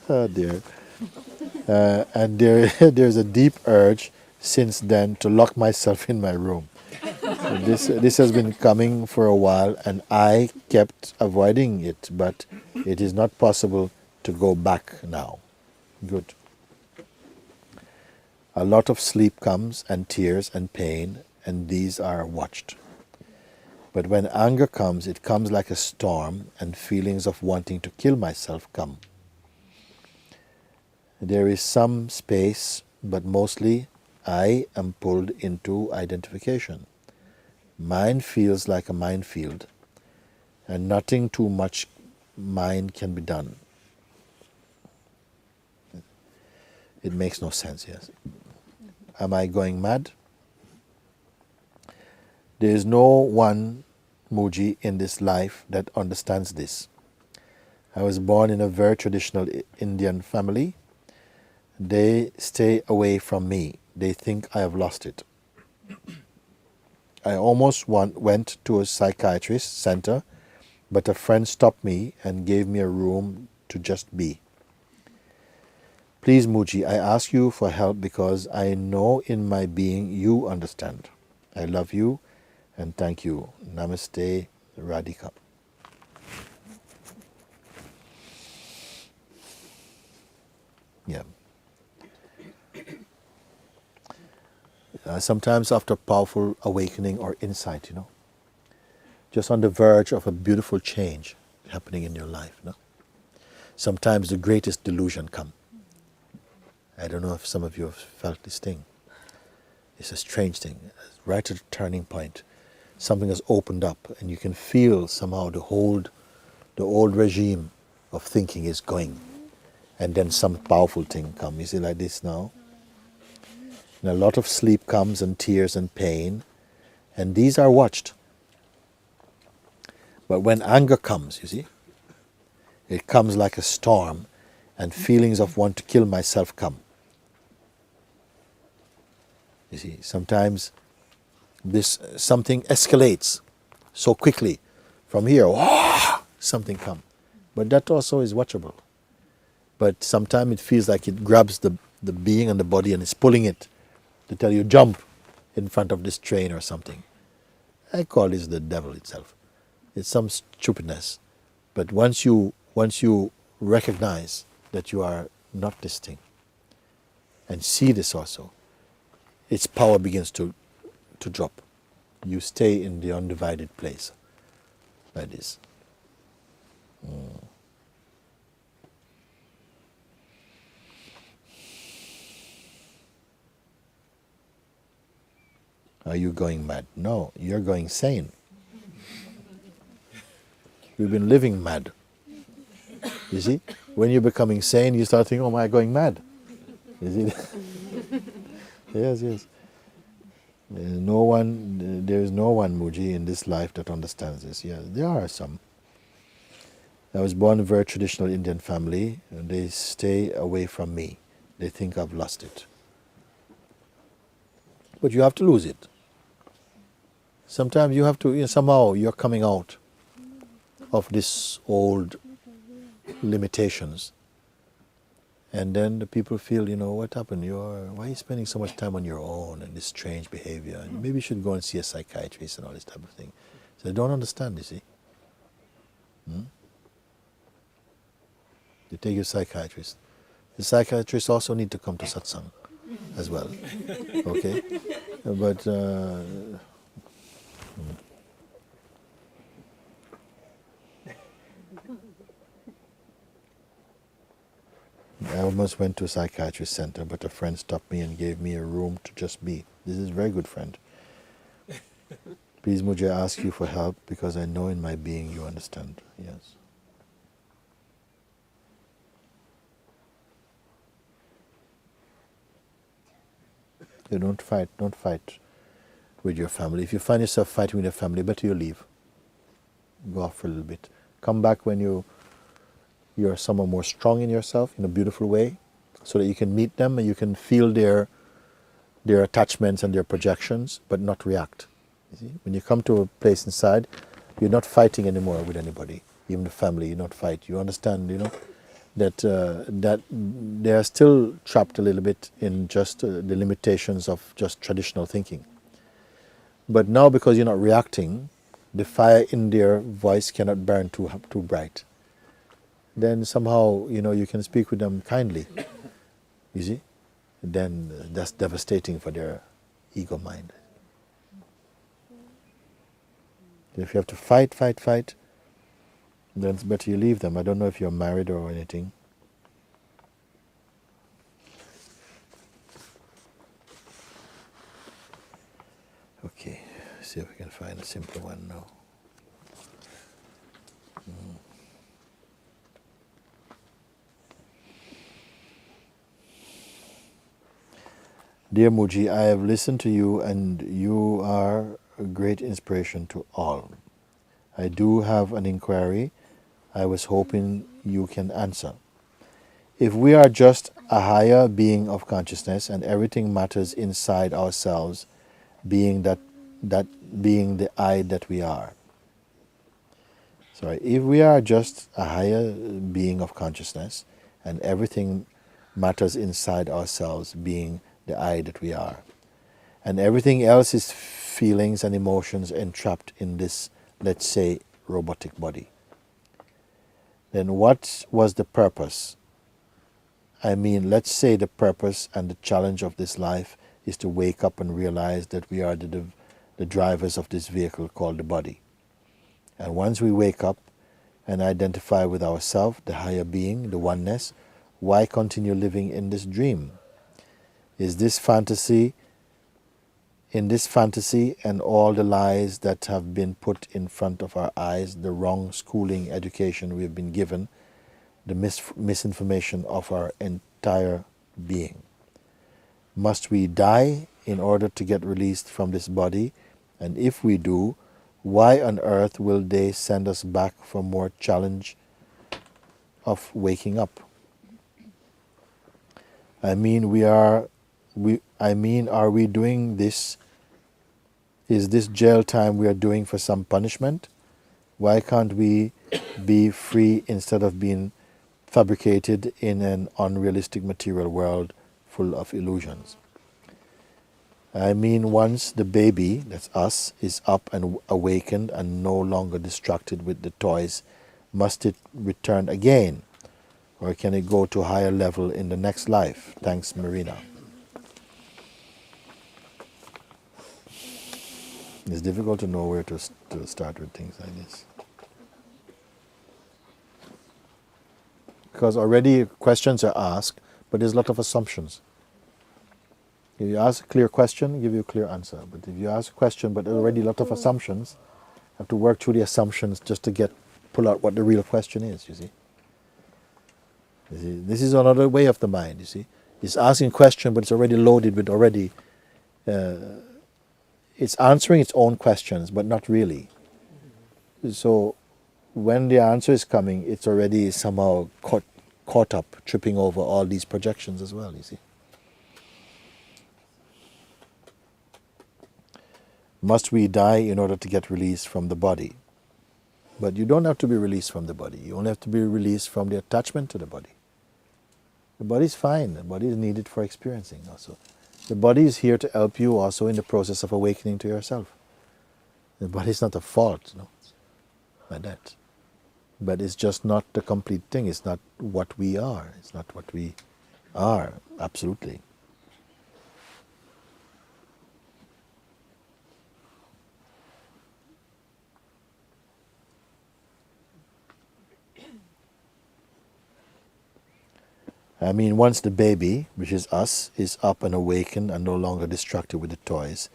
Oh dear. And there's a deep urge since then to lock myself in my room. This has been coming for a while and I kept avoiding it, but it is not possible to go back now. Good. A lot of sleep comes and tears and pain, and these are watched. But when anger comes, it comes like a storm, and feelings of wanting to kill myself come. There is some space, but mostly I am pulled into identification. Mind feels like a minefield, and nothing too much mind can be done. It makes no sense, yes. Am I going mad? There is no one, Muji, in this life that understands this. I was born in a very traditional Indian family. They stay away from me. They think I have lost it. I almost went to a psychiatrist center, but a friend stopped me and gave me a room to just be. Please, Muji, I ask you for help because I know in my being you understand. I love you and thank you. Namaste, Radhika. Yeah. Sometimes after powerful awakening or insight, just on the verge of a beautiful change happening in your life, sometimes the greatest delusion comes. I don't know if some of you have felt this thing. It's a strange thing. Right at the turning point, something has opened up and you can feel somehow the old regime of thinking is going. And then some powerful thing comes. You see like this now? And a lot of sleep comes and tears and pain. And these are watched. But when anger comes, you see, it comes like a storm and feelings of want to kill myself come. You see, sometimes something escalates so quickly. From here, something comes. But that also is watchable. But sometimes it feels like it grabs the being and the body and is pulling it to tell you, jump in front of this train or something. I call this the devil itself. It's some stupidness. But once you recognize that you are not this thing and see this also, its power begins to drop. You stay in the undivided place like this. Are you going mad? No, you're going sane. We've been living mad. You see, when you're becoming sane, you start thinking, "Oh, am I going mad?" You see? Yes, yes. There is no one, Muji, in this life that understands this. Yeah, there are some. I was born in a very traditional Indian family, and they stay away from me. They think I've lost it. But you have to lose it. Sometimes you have to, somehow you're coming out of this old limitations. And then the people feel, what happened? Why are you spending so much time on your own and this strange behavior? And maybe you should go and see a psychiatrist and all this type of thing. So they don't understand, you see. You take your psychiatrist. The psychiatrists also need to come to satsang as well. Okay? But I almost went to a psychiatrist center, but a friend stopped me and gave me a room to just be. This is a very good friend. Please, Mujhe, I ask you for help because I know in my being you understand. Yes. You don't fight with your family. If you find yourself fighting with your family, better you leave. Go off for a little bit. Come back when you're someone more strong in yourself in a beautiful way, so that you can meet them and you can feel their attachments and their projections, but not react. You see? When you come to a place inside, you're not fighting anymore with anybody, even the family. You not fight. You understand, that they are still trapped a little bit in just the limitations of just traditional thinking. But now, because you're not reacting, the fire in their voice cannot burn too bright. Then somehow, you can speak with them kindly. You see? Then that's devastating for their ego mind. If you have to fight, then it's better you leave them. I don't know if you're married or anything. Okay, see if we can find a simpler one now. Dear Muji, I have listened to you and you are a great inspiration to all. I do have an inquiry I was hoping you can answer. If we are just a higher being of consciousness and everything matters inside ourselves, being that being the I that we are. If we are just a higher being of consciousness and everything matters inside ourselves, being the I that we are, and everything else is feelings and emotions entrapped in this, let's say, robotic body, then what was the purpose? Let's say the purpose and the challenge of this life is to wake up and realize that we are the drivers of this vehicle called the body. And once we wake up and identify with ourselves, the higher being, the oneness, why continue living in this dream? In this fantasy and all the lies that have been put in front of our eyes, the wrong schooling education we have been given, the misinformation of our entire being. Must we die in order to get released from this body? And if we do, why on earth will they send us back for more challenge of waking up? Are we doing this? Is this jail time we are doing for some punishment? Why can't we be free instead of being fabricated in an unrealistic material world full of illusions? Once the baby, that's us, is up and awakened and no longer distracted with the toys, must it return again? Or can it go to a higher level in the next life? Thanks, Marina. It's difficult to know where to start with things like this. Because already questions are asked, but there's a lot of assumptions. If you ask a clear question, give you a clear answer. But if you ask a question, but already a lot of assumptions, you have to work through the assumptions just to pull out what the real question is, you see. You see? This is another way of the mind, you see. It's asking a question, but it's already loaded with already, it's answering its own questions, but not really. So when the answer is coming, it's already somehow caught up, tripping over all these projections as well, you see. Must we die in order to get released from the body? But you don't have to be released from the body. You only have to be released from the attachment to the body. The body is fine. The body is needed for experiencing also. The body is here to help you also in the process of awakening to yourself. The body is not a fault, no, like that. But it's just not the complete thing. It's not what we are. It's not what we are, absolutely. I mean, once the baby, which is us, is up and awakened and no longer distracted with the toys,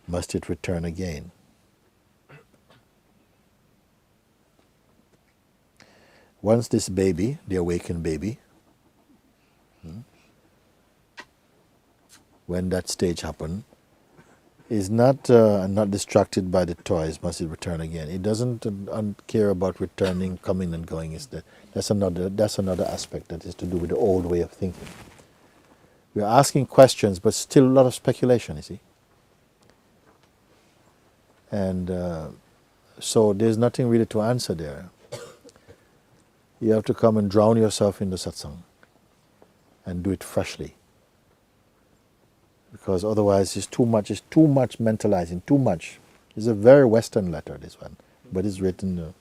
must it return again? Once this baby, the awakened baby, when that stage happens, is not distracted by the toys, must it return again? It doesn't care about returning, coming and going. That's another aspect that is to do with the old way of thinking. We are asking questions, but still a lot of speculation, you see. And so there's nothing really to answer there. You have to come and drown yourself in the satsang and do it freshly. Because otherwise it's too much mentalizing, too much. It's a very Western letter, this one, but it's written...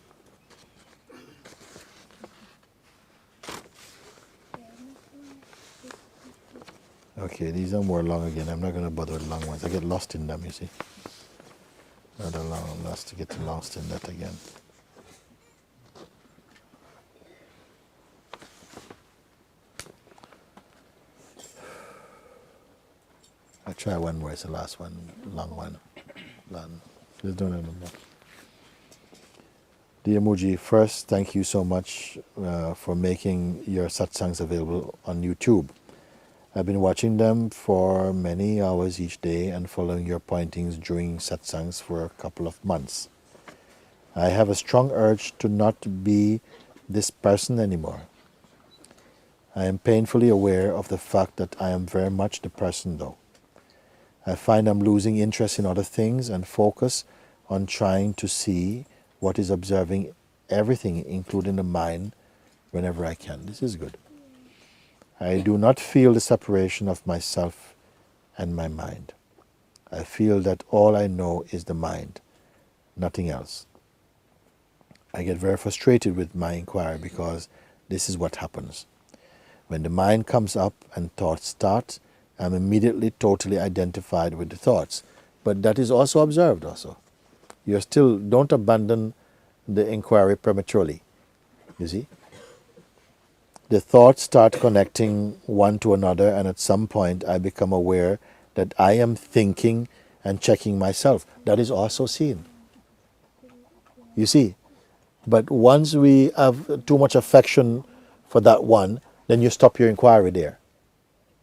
Okay, these are more long again. I'm not going to bother with long ones. I get lost in them, you see. Not long, lost to get lost in that again. I'll try one more. It's the last one, long one. Let's do another one. Dear Muji, first, thank you so much for making your satsangs available on YouTube. I've been watching them for many hours each day and following your pointings during satsangs for a couple of months. I have a strong urge to not be this person anymore. I am painfully aware of the fact that I am very much the person though. I find I'm losing interest in other things and focus on trying to see what is observing everything, including the mind, whenever I can. This is good. I do not feel the separation of myself and my mind. I feel that all I know is the mind, nothing else. I get very frustrated with my inquiry because this is what happens. When the mind comes up and thoughts start, I'm immediately totally identified with the thoughts. But that is also observed also. You still don't abandon the inquiry prematurely, you see. The thoughts start connecting one to another, and at some point I become aware that I am thinking and checking myself. That is also seen. You see. But once we have too much affection for that one, then you stop your inquiry there.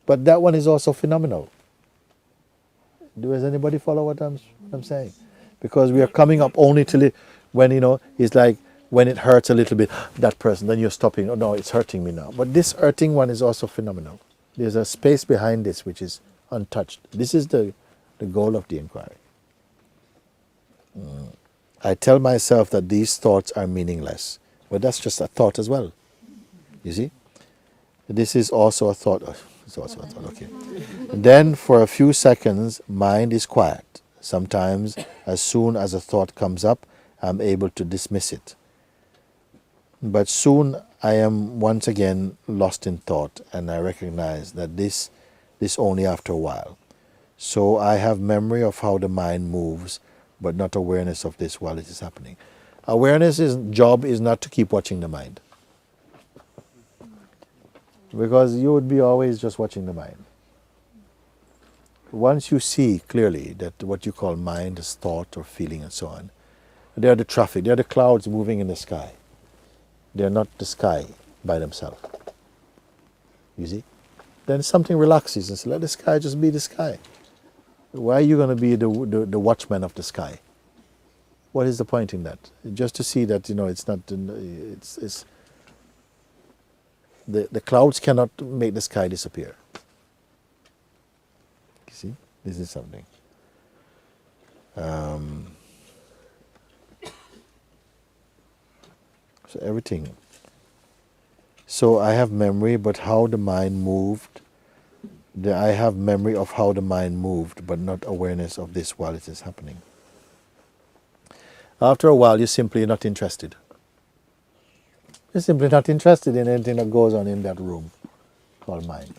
But that one is also phenomenal. Does anybody follow what I'm saying? Because we are coming up only till it, when, it's like when it hurts a little bit, that person, then you're stopping. Oh no, it's hurting me now. But this hurting one is also phenomenal. There's a space behind this which is untouched. This is the goal of the inquiry. I tell myself that these thoughts are meaningless. But that's just a thought as well. You see? This is also a thought. Oh, it's also a thought, okay. And then for a few seconds, mind is quiet. Sometimes, as soon as a thought comes up, I'm able to dismiss it. But soon I am once again lost in thought, and I recognize that this only after a while. So I have memory of how the mind moves, but not awareness of this while it is happening. Awareness's job is not to keep watching the mind. Because you would be always just watching the mind. Once you see clearly that what you call mind is thought or feeling and so on, they are the traffic, they are the clouds moving in the sky. They are not the sky by themselves. You see? Then something relaxes and says, let the sky just be the sky. Why are you going to be the watchman of the sky? What is the point in that? Just to see that, it's not, it's the clouds cannot make the sky disappear. You see? This is something. So everything. So I have memory, but how the mind moved. I have memory of how the mind moved, but not awareness of this while it is happening. After a while, you're simply not interested. You're simply not interested in anything that goes on in that room called mind.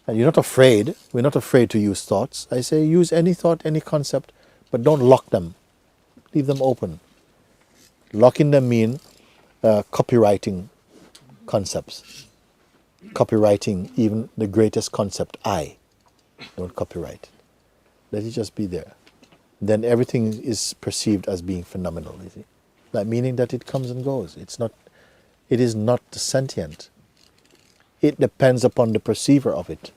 And you're not afraid. We're not afraid to use thoughts. I say use any thought, any concept, but don't lock them. Leave them open. Locking them mean copywriting concepts. Copywriting even the greatest concept, I. Don't copyright it. Let it just be there. Then everything is perceived as being phenomenal, you see. That meaning that it comes and goes. It is not sentient. It depends upon the perceiver of it.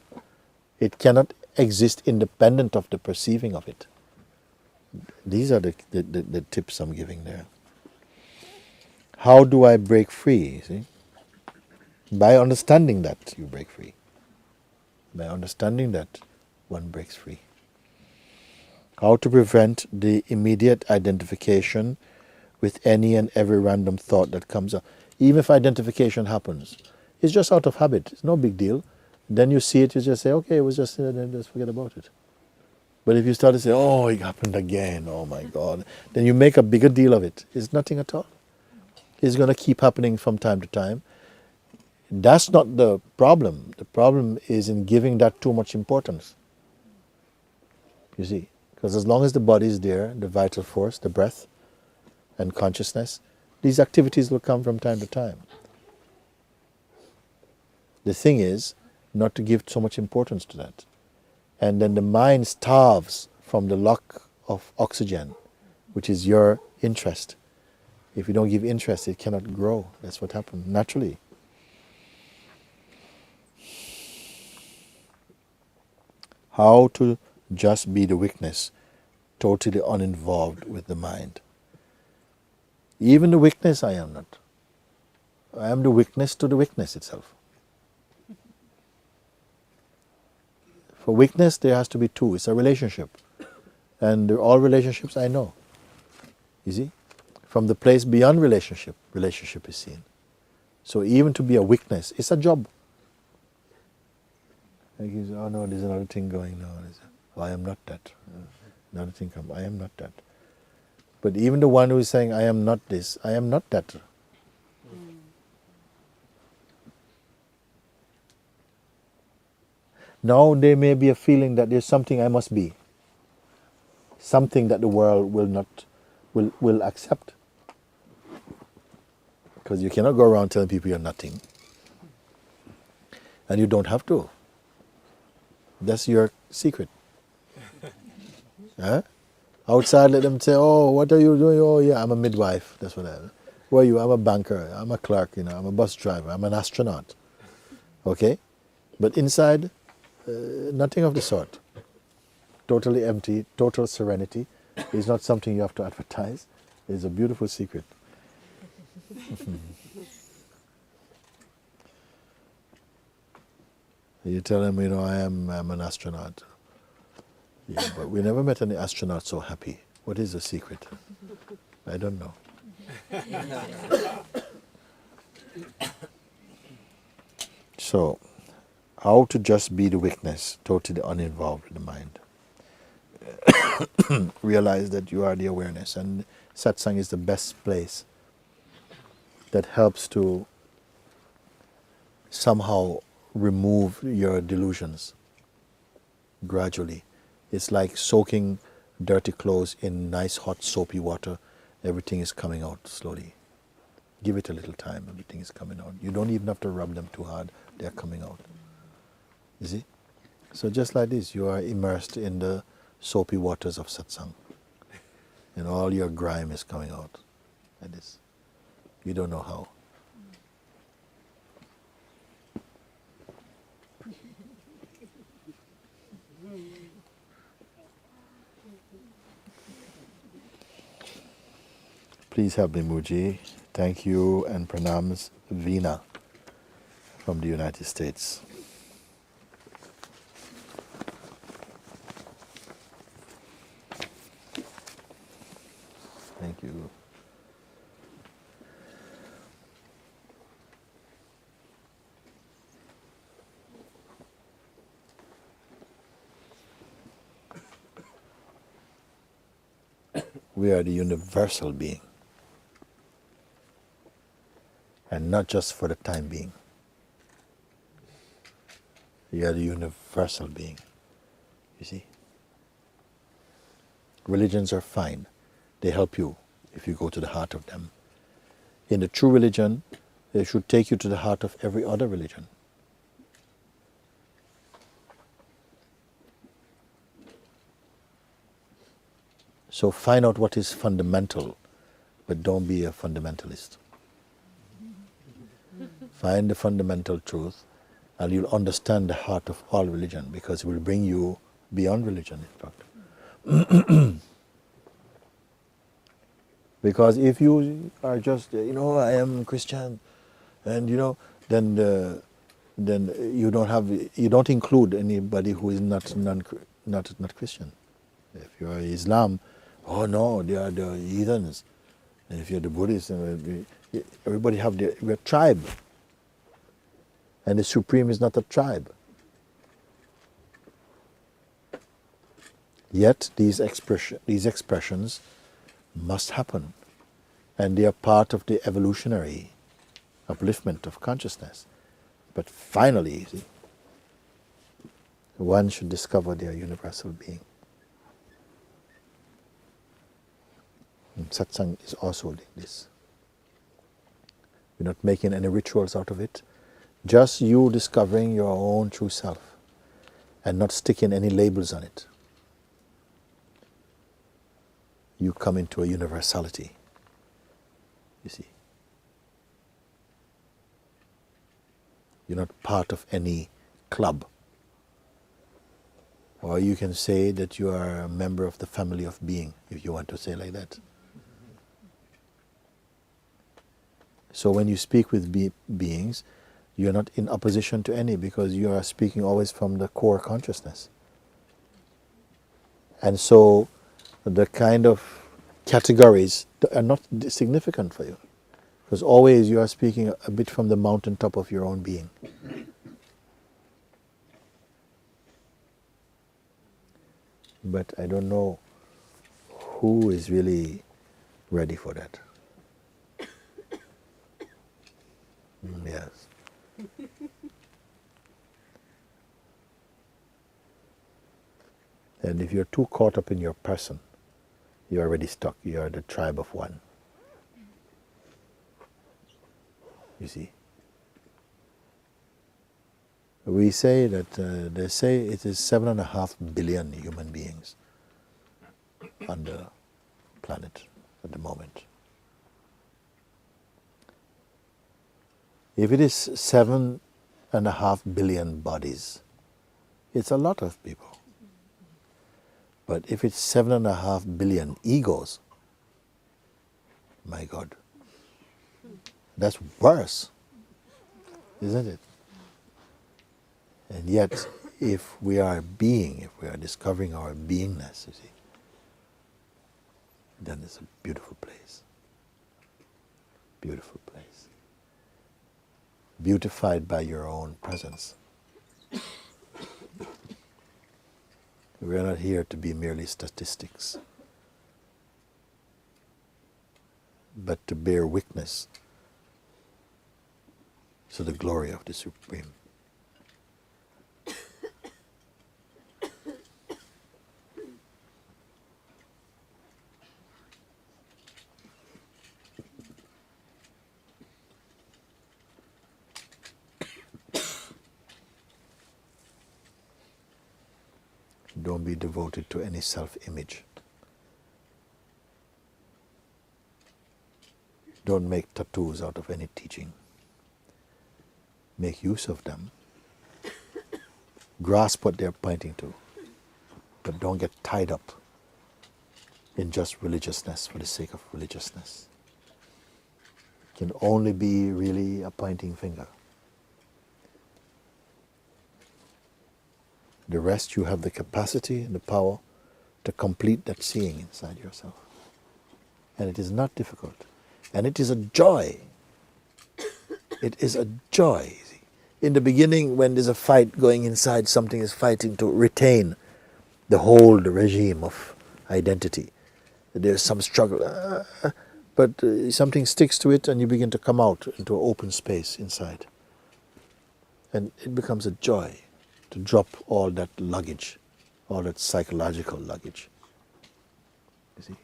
It cannot exist independent of the perceiving of it. These are the tips I'm giving there. How do I break free? See? By understanding that, you break free. By understanding that, one breaks free. How to prevent the immediate identification with any and every random thought that comes up. Even if identification happens, it's just out of habit. It's no big deal. Then you see it, you just say, okay, it was just, then just forget about it. But if you start to say, oh, it happened again, oh my God, then you make a bigger deal of it. It's nothing at all. It's going to keep happening from time to time. That's not the problem. The problem is in giving that too much importance. You see, because as long as the body is there, the vital force, the breath and consciousness, these activities will come from time to time. The thing is not to give so much importance to that. And then the mind starves from the lack of oxygen, which is your interest. If you don't give interest, it cannot grow. That's what happens naturally. How to just be the witness, totally uninvolved with the mind. Even the witness I am not. I am the witness to the witness itself. For witness, there has to be two. It's a relationship. And all relationships I know. You see? From the place beyond relationship, relationship is seen. So even to be a witness, it's a job. Like you say, oh no, there's another thing going on. Oh, I am not that. Another thing comes, I am not that. But even the one who is saying, I am not this, I am not that. Now there may be a feeling that there's something I must be. Something that the world will accept. Because you cannot go around telling people you're nothing. And you don't have to. That's your secret. Huh? Outside, let them say, oh, what are you doing? Oh, yeah, I'm a midwife. That's what I am. Who are you? I'm a banker. I'm a clerk. I'm a bus driver. I'm an astronaut. Okay? But inside, nothing of the sort. Totally empty, total serenity is not something you have to advertise. It's a beautiful secret. You tell them, I'm an astronaut. Yeah, but we never met any astronaut so happy. What is the secret? I don't know. So, how to just be the witness, totally uninvolved with the mind. Realize that you are the awareness, and Satsang is the best place that helps to somehow remove your delusions gradually. It's like soaking dirty clothes in nice hot soapy water. Everything is coming out slowly. Give it a little time, everything is coming out. You don't even have to rub them too hard, they're coming out. You see? So just like this, you are immersed in the soapy waters of Satsang. And all your grime is coming out like this. You don't know how. Please help me, Muji. Thank you and pranams, Veena from the United States. Thank you. We are the universal being, and not just for the time being. We are the universal being, you see. Religions are fine. They help you if you go to the heart of them. In the true religion, they should take you to the heart of every other religion. So find out what is fundamental, but don't be a fundamentalist. Find the fundamental truth, and you'll understand the heart of all religion, because it will bring you beyond religion, in fact. Because if you are just, I am Christian, and then you don't include anybody who is not Christian. If you are Islam, oh no, they are the heathens. And if you're the Buddhist, everybody we're a tribe. And the Supreme is not a tribe. Yet these expressions must happen. And they are part of the evolutionary upliftment of consciousness. But finally, you see, one should discover their universal being. And Satsang is also like this. You're not making any rituals out of it. Just you discovering your own true self and not sticking any labels on it. You come into a universality, you see. You're not part of any club. Or you can say that you are a member of the family of being, if you want to say like that. So when you speak with beings, you're not in opposition to any, because you are speaking always from the core consciousness. And so the kind of categories are not significant for you, because always you are speaking a bit from the mountaintop of your own being. But I don't know who is really ready for that. Yes. And if you're too caught up in your person, you're already stuck. You are the tribe of one. You see? We say that, they say it is 7.5 billion human beings on the planet at the moment. If it is 7.5 billion bodies, it's a lot of people. But if it's 7.5 billion egos, my God, that's worse, isn't it? And yet, if we are being, if we are discovering our beingness, you see, then it's a beautiful place. Beautiful place. Beautified by your own presence. We are not here to be merely statistics, but to bear witness to the glory of the Supreme. Don't be devoted to any self-image. Don't make tattoos out of any teaching. Make use of them. Grasp what they're pointing to. But don't get tied up in just religiousness for the sake of religiousness. can only be really a pointing finger. The rest you have the capacity and the power to complete that seeing inside yourself. And it is not difficult. And it is a joy. It is a joy. In the beginning, when there's a fight going inside, something is fighting to retain the whole regime of identity. There's some struggle. But something sticks to it and you begin to come out into an open space inside. And it becomes a joy to drop all that luggage, all that psychological luggage. You see?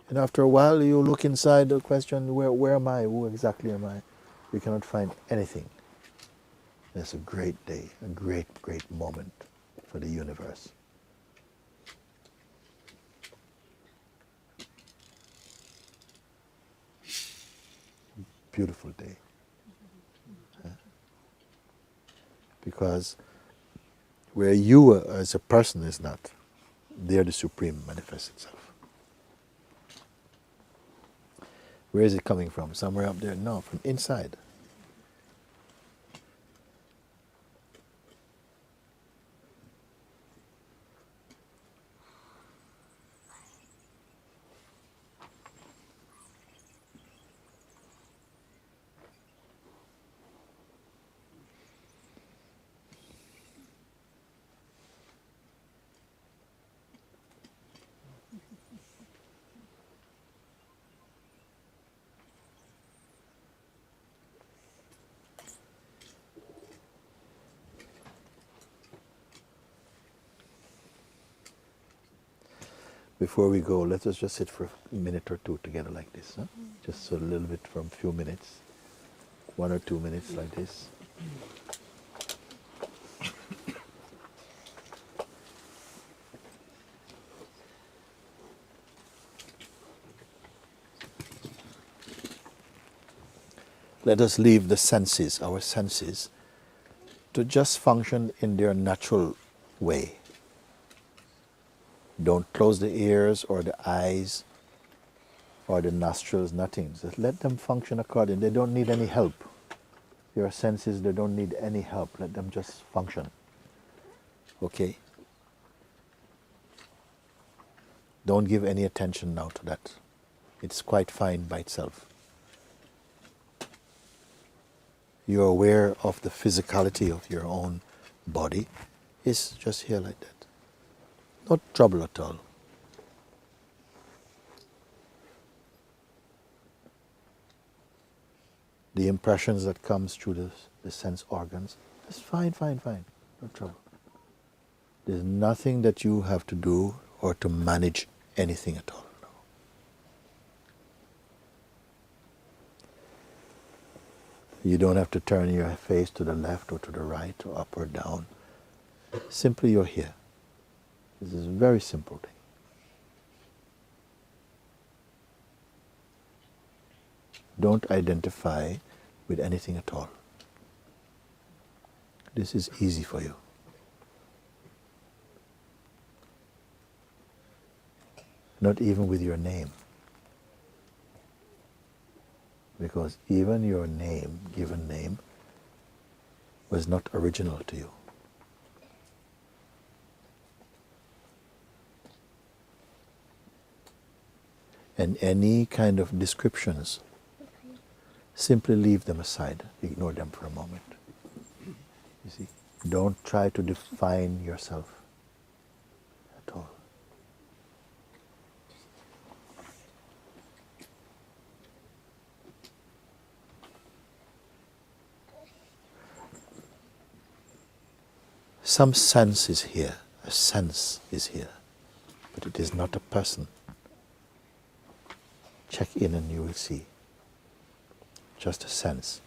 And after a while you look inside the question, where am I? Who exactly am I? You cannot find anything. It's a great day, a great, great moment for the universe. Beautiful day. Because where you as a person is not, there the Supreme manifests itself. Where is it coming from? Somewhere up there? No, from inside. Before we go, let us just sit for a minute or two together like this. Huh? Just a little bit from a few minutes. 1 or 2 minutes like this. Let us leave the senses, our senses, to just function in their natural way. Don't close the ears or the eyes or the nostrils, nothing. Just let them function accordingly. They don't need any help. Your senses, they don't need any help. Let them just function. Okay? Don't give any attention now to that. It's quite fine by itself. You're aware of the physicality of your own body. It's just here like that. No trouble at all. The impressions that comes through the sense organs, it's fine. No trouble. There's nothing that you have to do or to manage anything at all. No. You don't have to turn your face to the left or to the right or up or down. Simply you're here. This is a very simple thing. Don't identify with anything at all. This is easy for you. Not even with your name. Because even your name, given name, was not original to you. And any kind of descriptions, simply leave them aside. Ignore them for a moment. You see, don't try to define yourself at all. Some sense is here, a sense is here, but it is not a person. Check in and you will see. Just a sense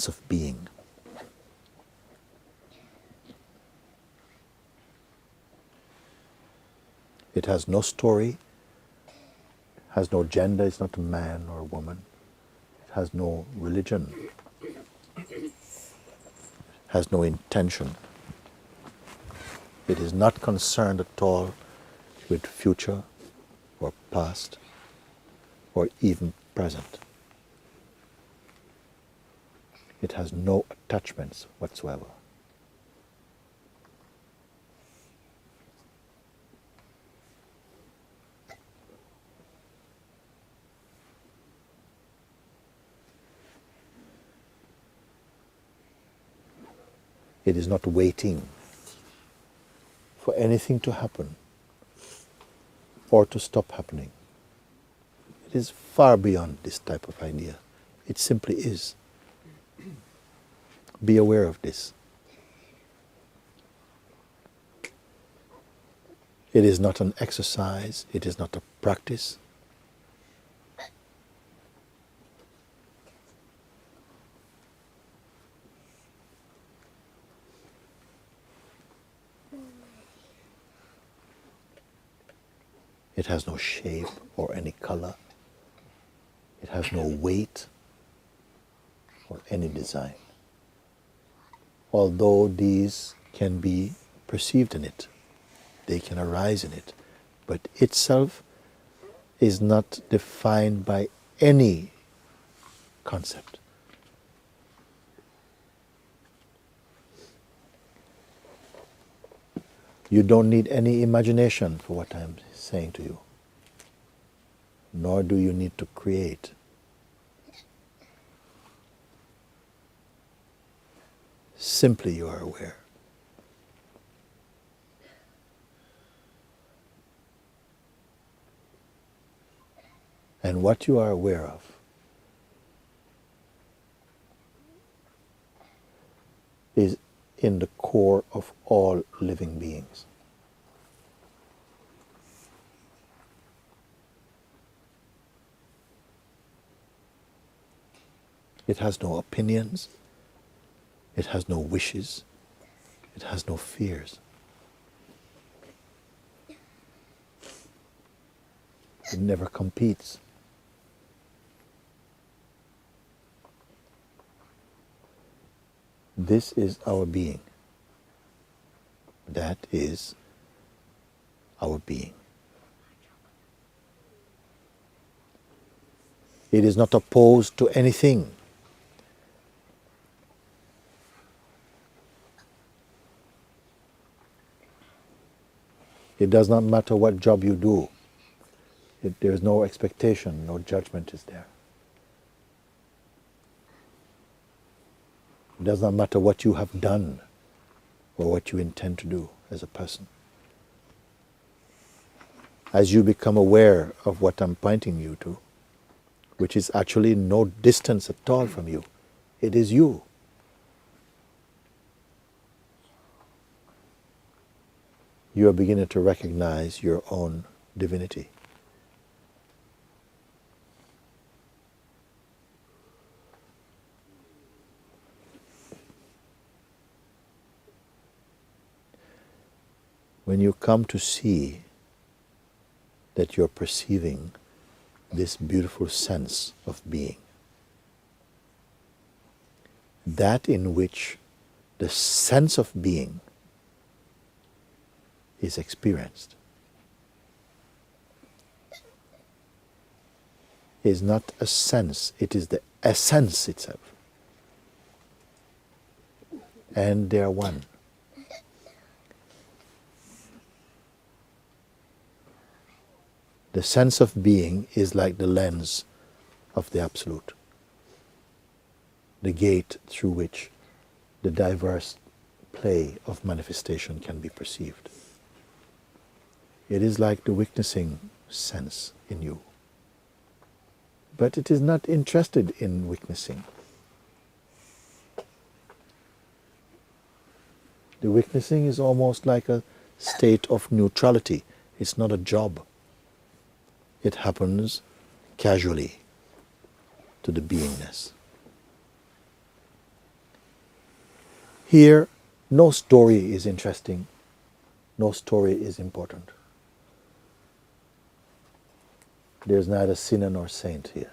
of being. It has no story, has no gender, it's not a man or a woman. It has no religion, has no intention. It is not concerned at all with future or past or even present. It has no attachments whatsoever. It is not waiting for anything to happen or to stop happening. It is far beyond this type of idea. It simply is. Be aware of this. It is not an exercise. It is not a practice. It has no shape or any color. It has no weight or any design. Although these can be perceived in it, they can arise in it, but itself is not defined by any concept. You don't need any imagination for what I'm saying to you, nor do you need to create. Simply you are aware. And what you are aware of is in the core of all living beings. It has no opinions. It has no wishes. It has no fears. It never competes. This is our being. That is our being. It is not opposed to anything. It does not matter what job you do. There is no expectation, no judgment is there. It does not matter what you have done or what you intend to do as a person. As you become aware of what I'm pointing you to, which is actually no distance at all from you, it is you. You are beginning to recognize your own divinity. When you come to see that you're perceiving this beautiful sense of being, that in which the sense of being is experienced, is not a sense, it is the essence itself. And they are one. The sense of being is like the lens of the Absolute, the gate through which the diverse play of manifestation can be perceived. It is like the witnessing sense in you. But it is not interested in witnessing. The witnessing is almost like a state of neutrality. It's not a job. It happens casually to the beingness. Here, no story is interesting. No story is important. There's neither sinner nor saint here.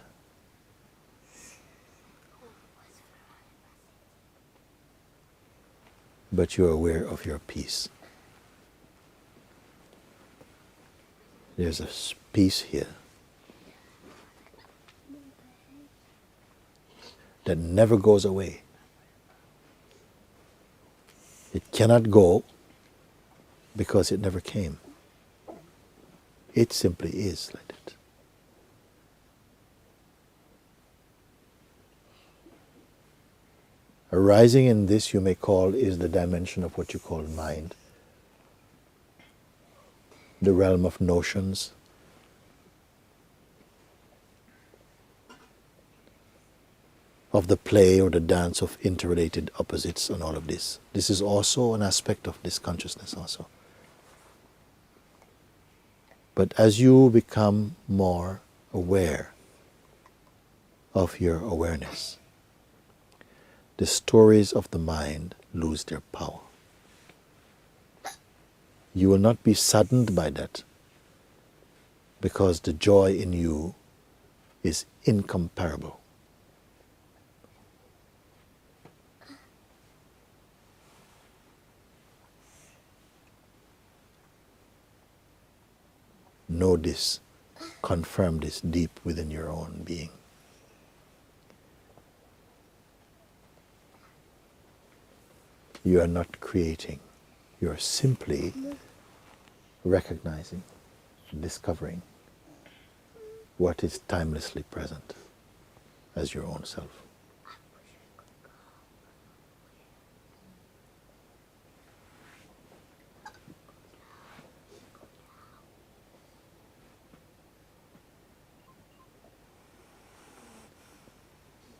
But you're aware of your peace. There's a peace here that never goes away. It cannot go because it never came. It simply is like that. Arising in this you may call is the dimension of what you call mind, the realm of notions, of the play or the dance of interrelated opposites and all of this. This is also an aspect of this consciousness also. But as you become more aware of your awareness, the stories of the mind lose their power. You will not be saddened by that because the joy in you is incomparable. Know this, confirm this deep within your own being. You are not creating, you are simply recognizing, discovering what is timelessly present as your own self.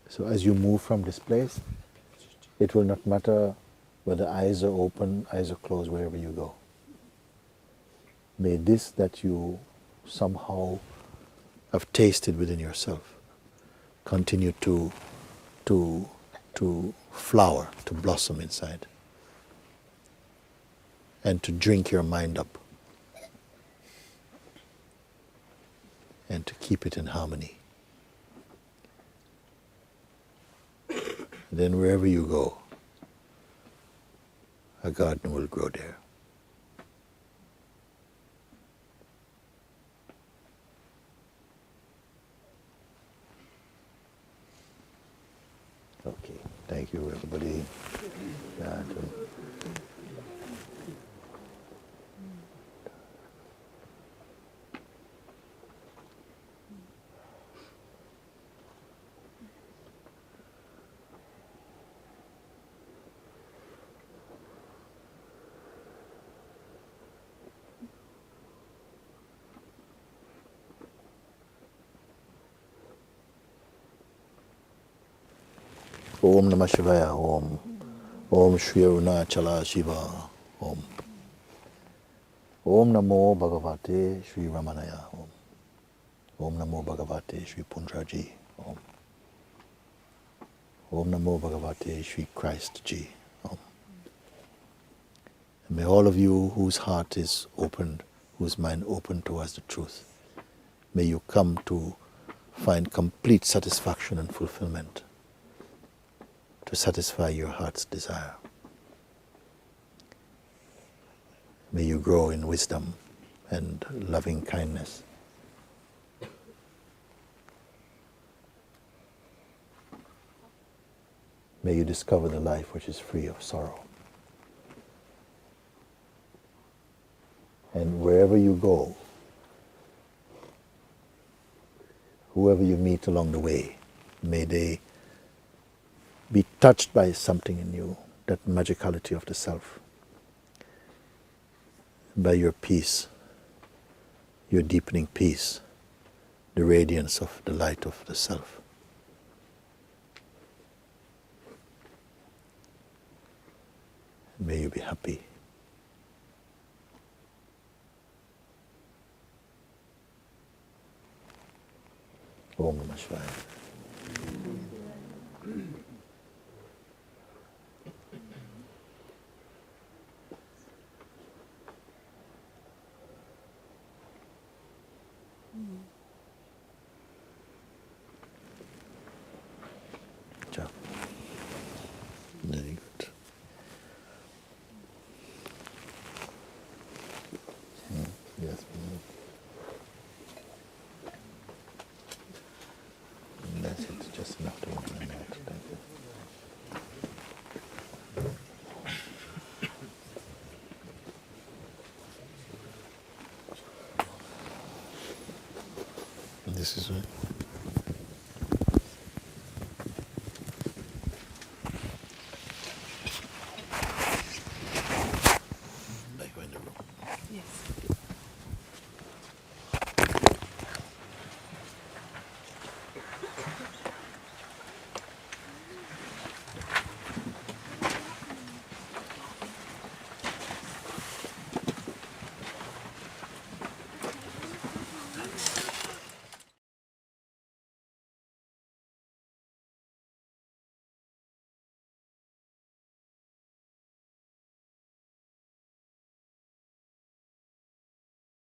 So as you move from this place, it will not matter whether eyes are open, eyes are closed, wherever you go. May this that you somehow have tasted within yourself continue to flower, to blossom inside, and to drink your mind up, and to keep it in harmony. Then wherever you go, a garden will grow there. Okay, thank you everybody. Om Namah Shivaya, Om. Om Shri Arunachala Shiva, Om. Om Namo Bhagavate Shri Ramanaya, Om. Om Namo Bhagavate Shri Pundraji, Om. Om Namo Bhagavate Shri Christ Ji, Om. And may all of you whose heart is opened, whose mind open towards the truth, may you come to find complete satisfaction and fulfillment, to satisfy your heart's desire. May you grow in wisdom and loving kindness. May you discover the life which is free of sorrow. And wherever you go, whoever you meet along the way, may they be touched by something in you, that magicality of the self, by your peace, your deepening peace, the radiance of the light of the self. May you be happy. Om Namah Shivaya. Ciao. Very good. Yes. this is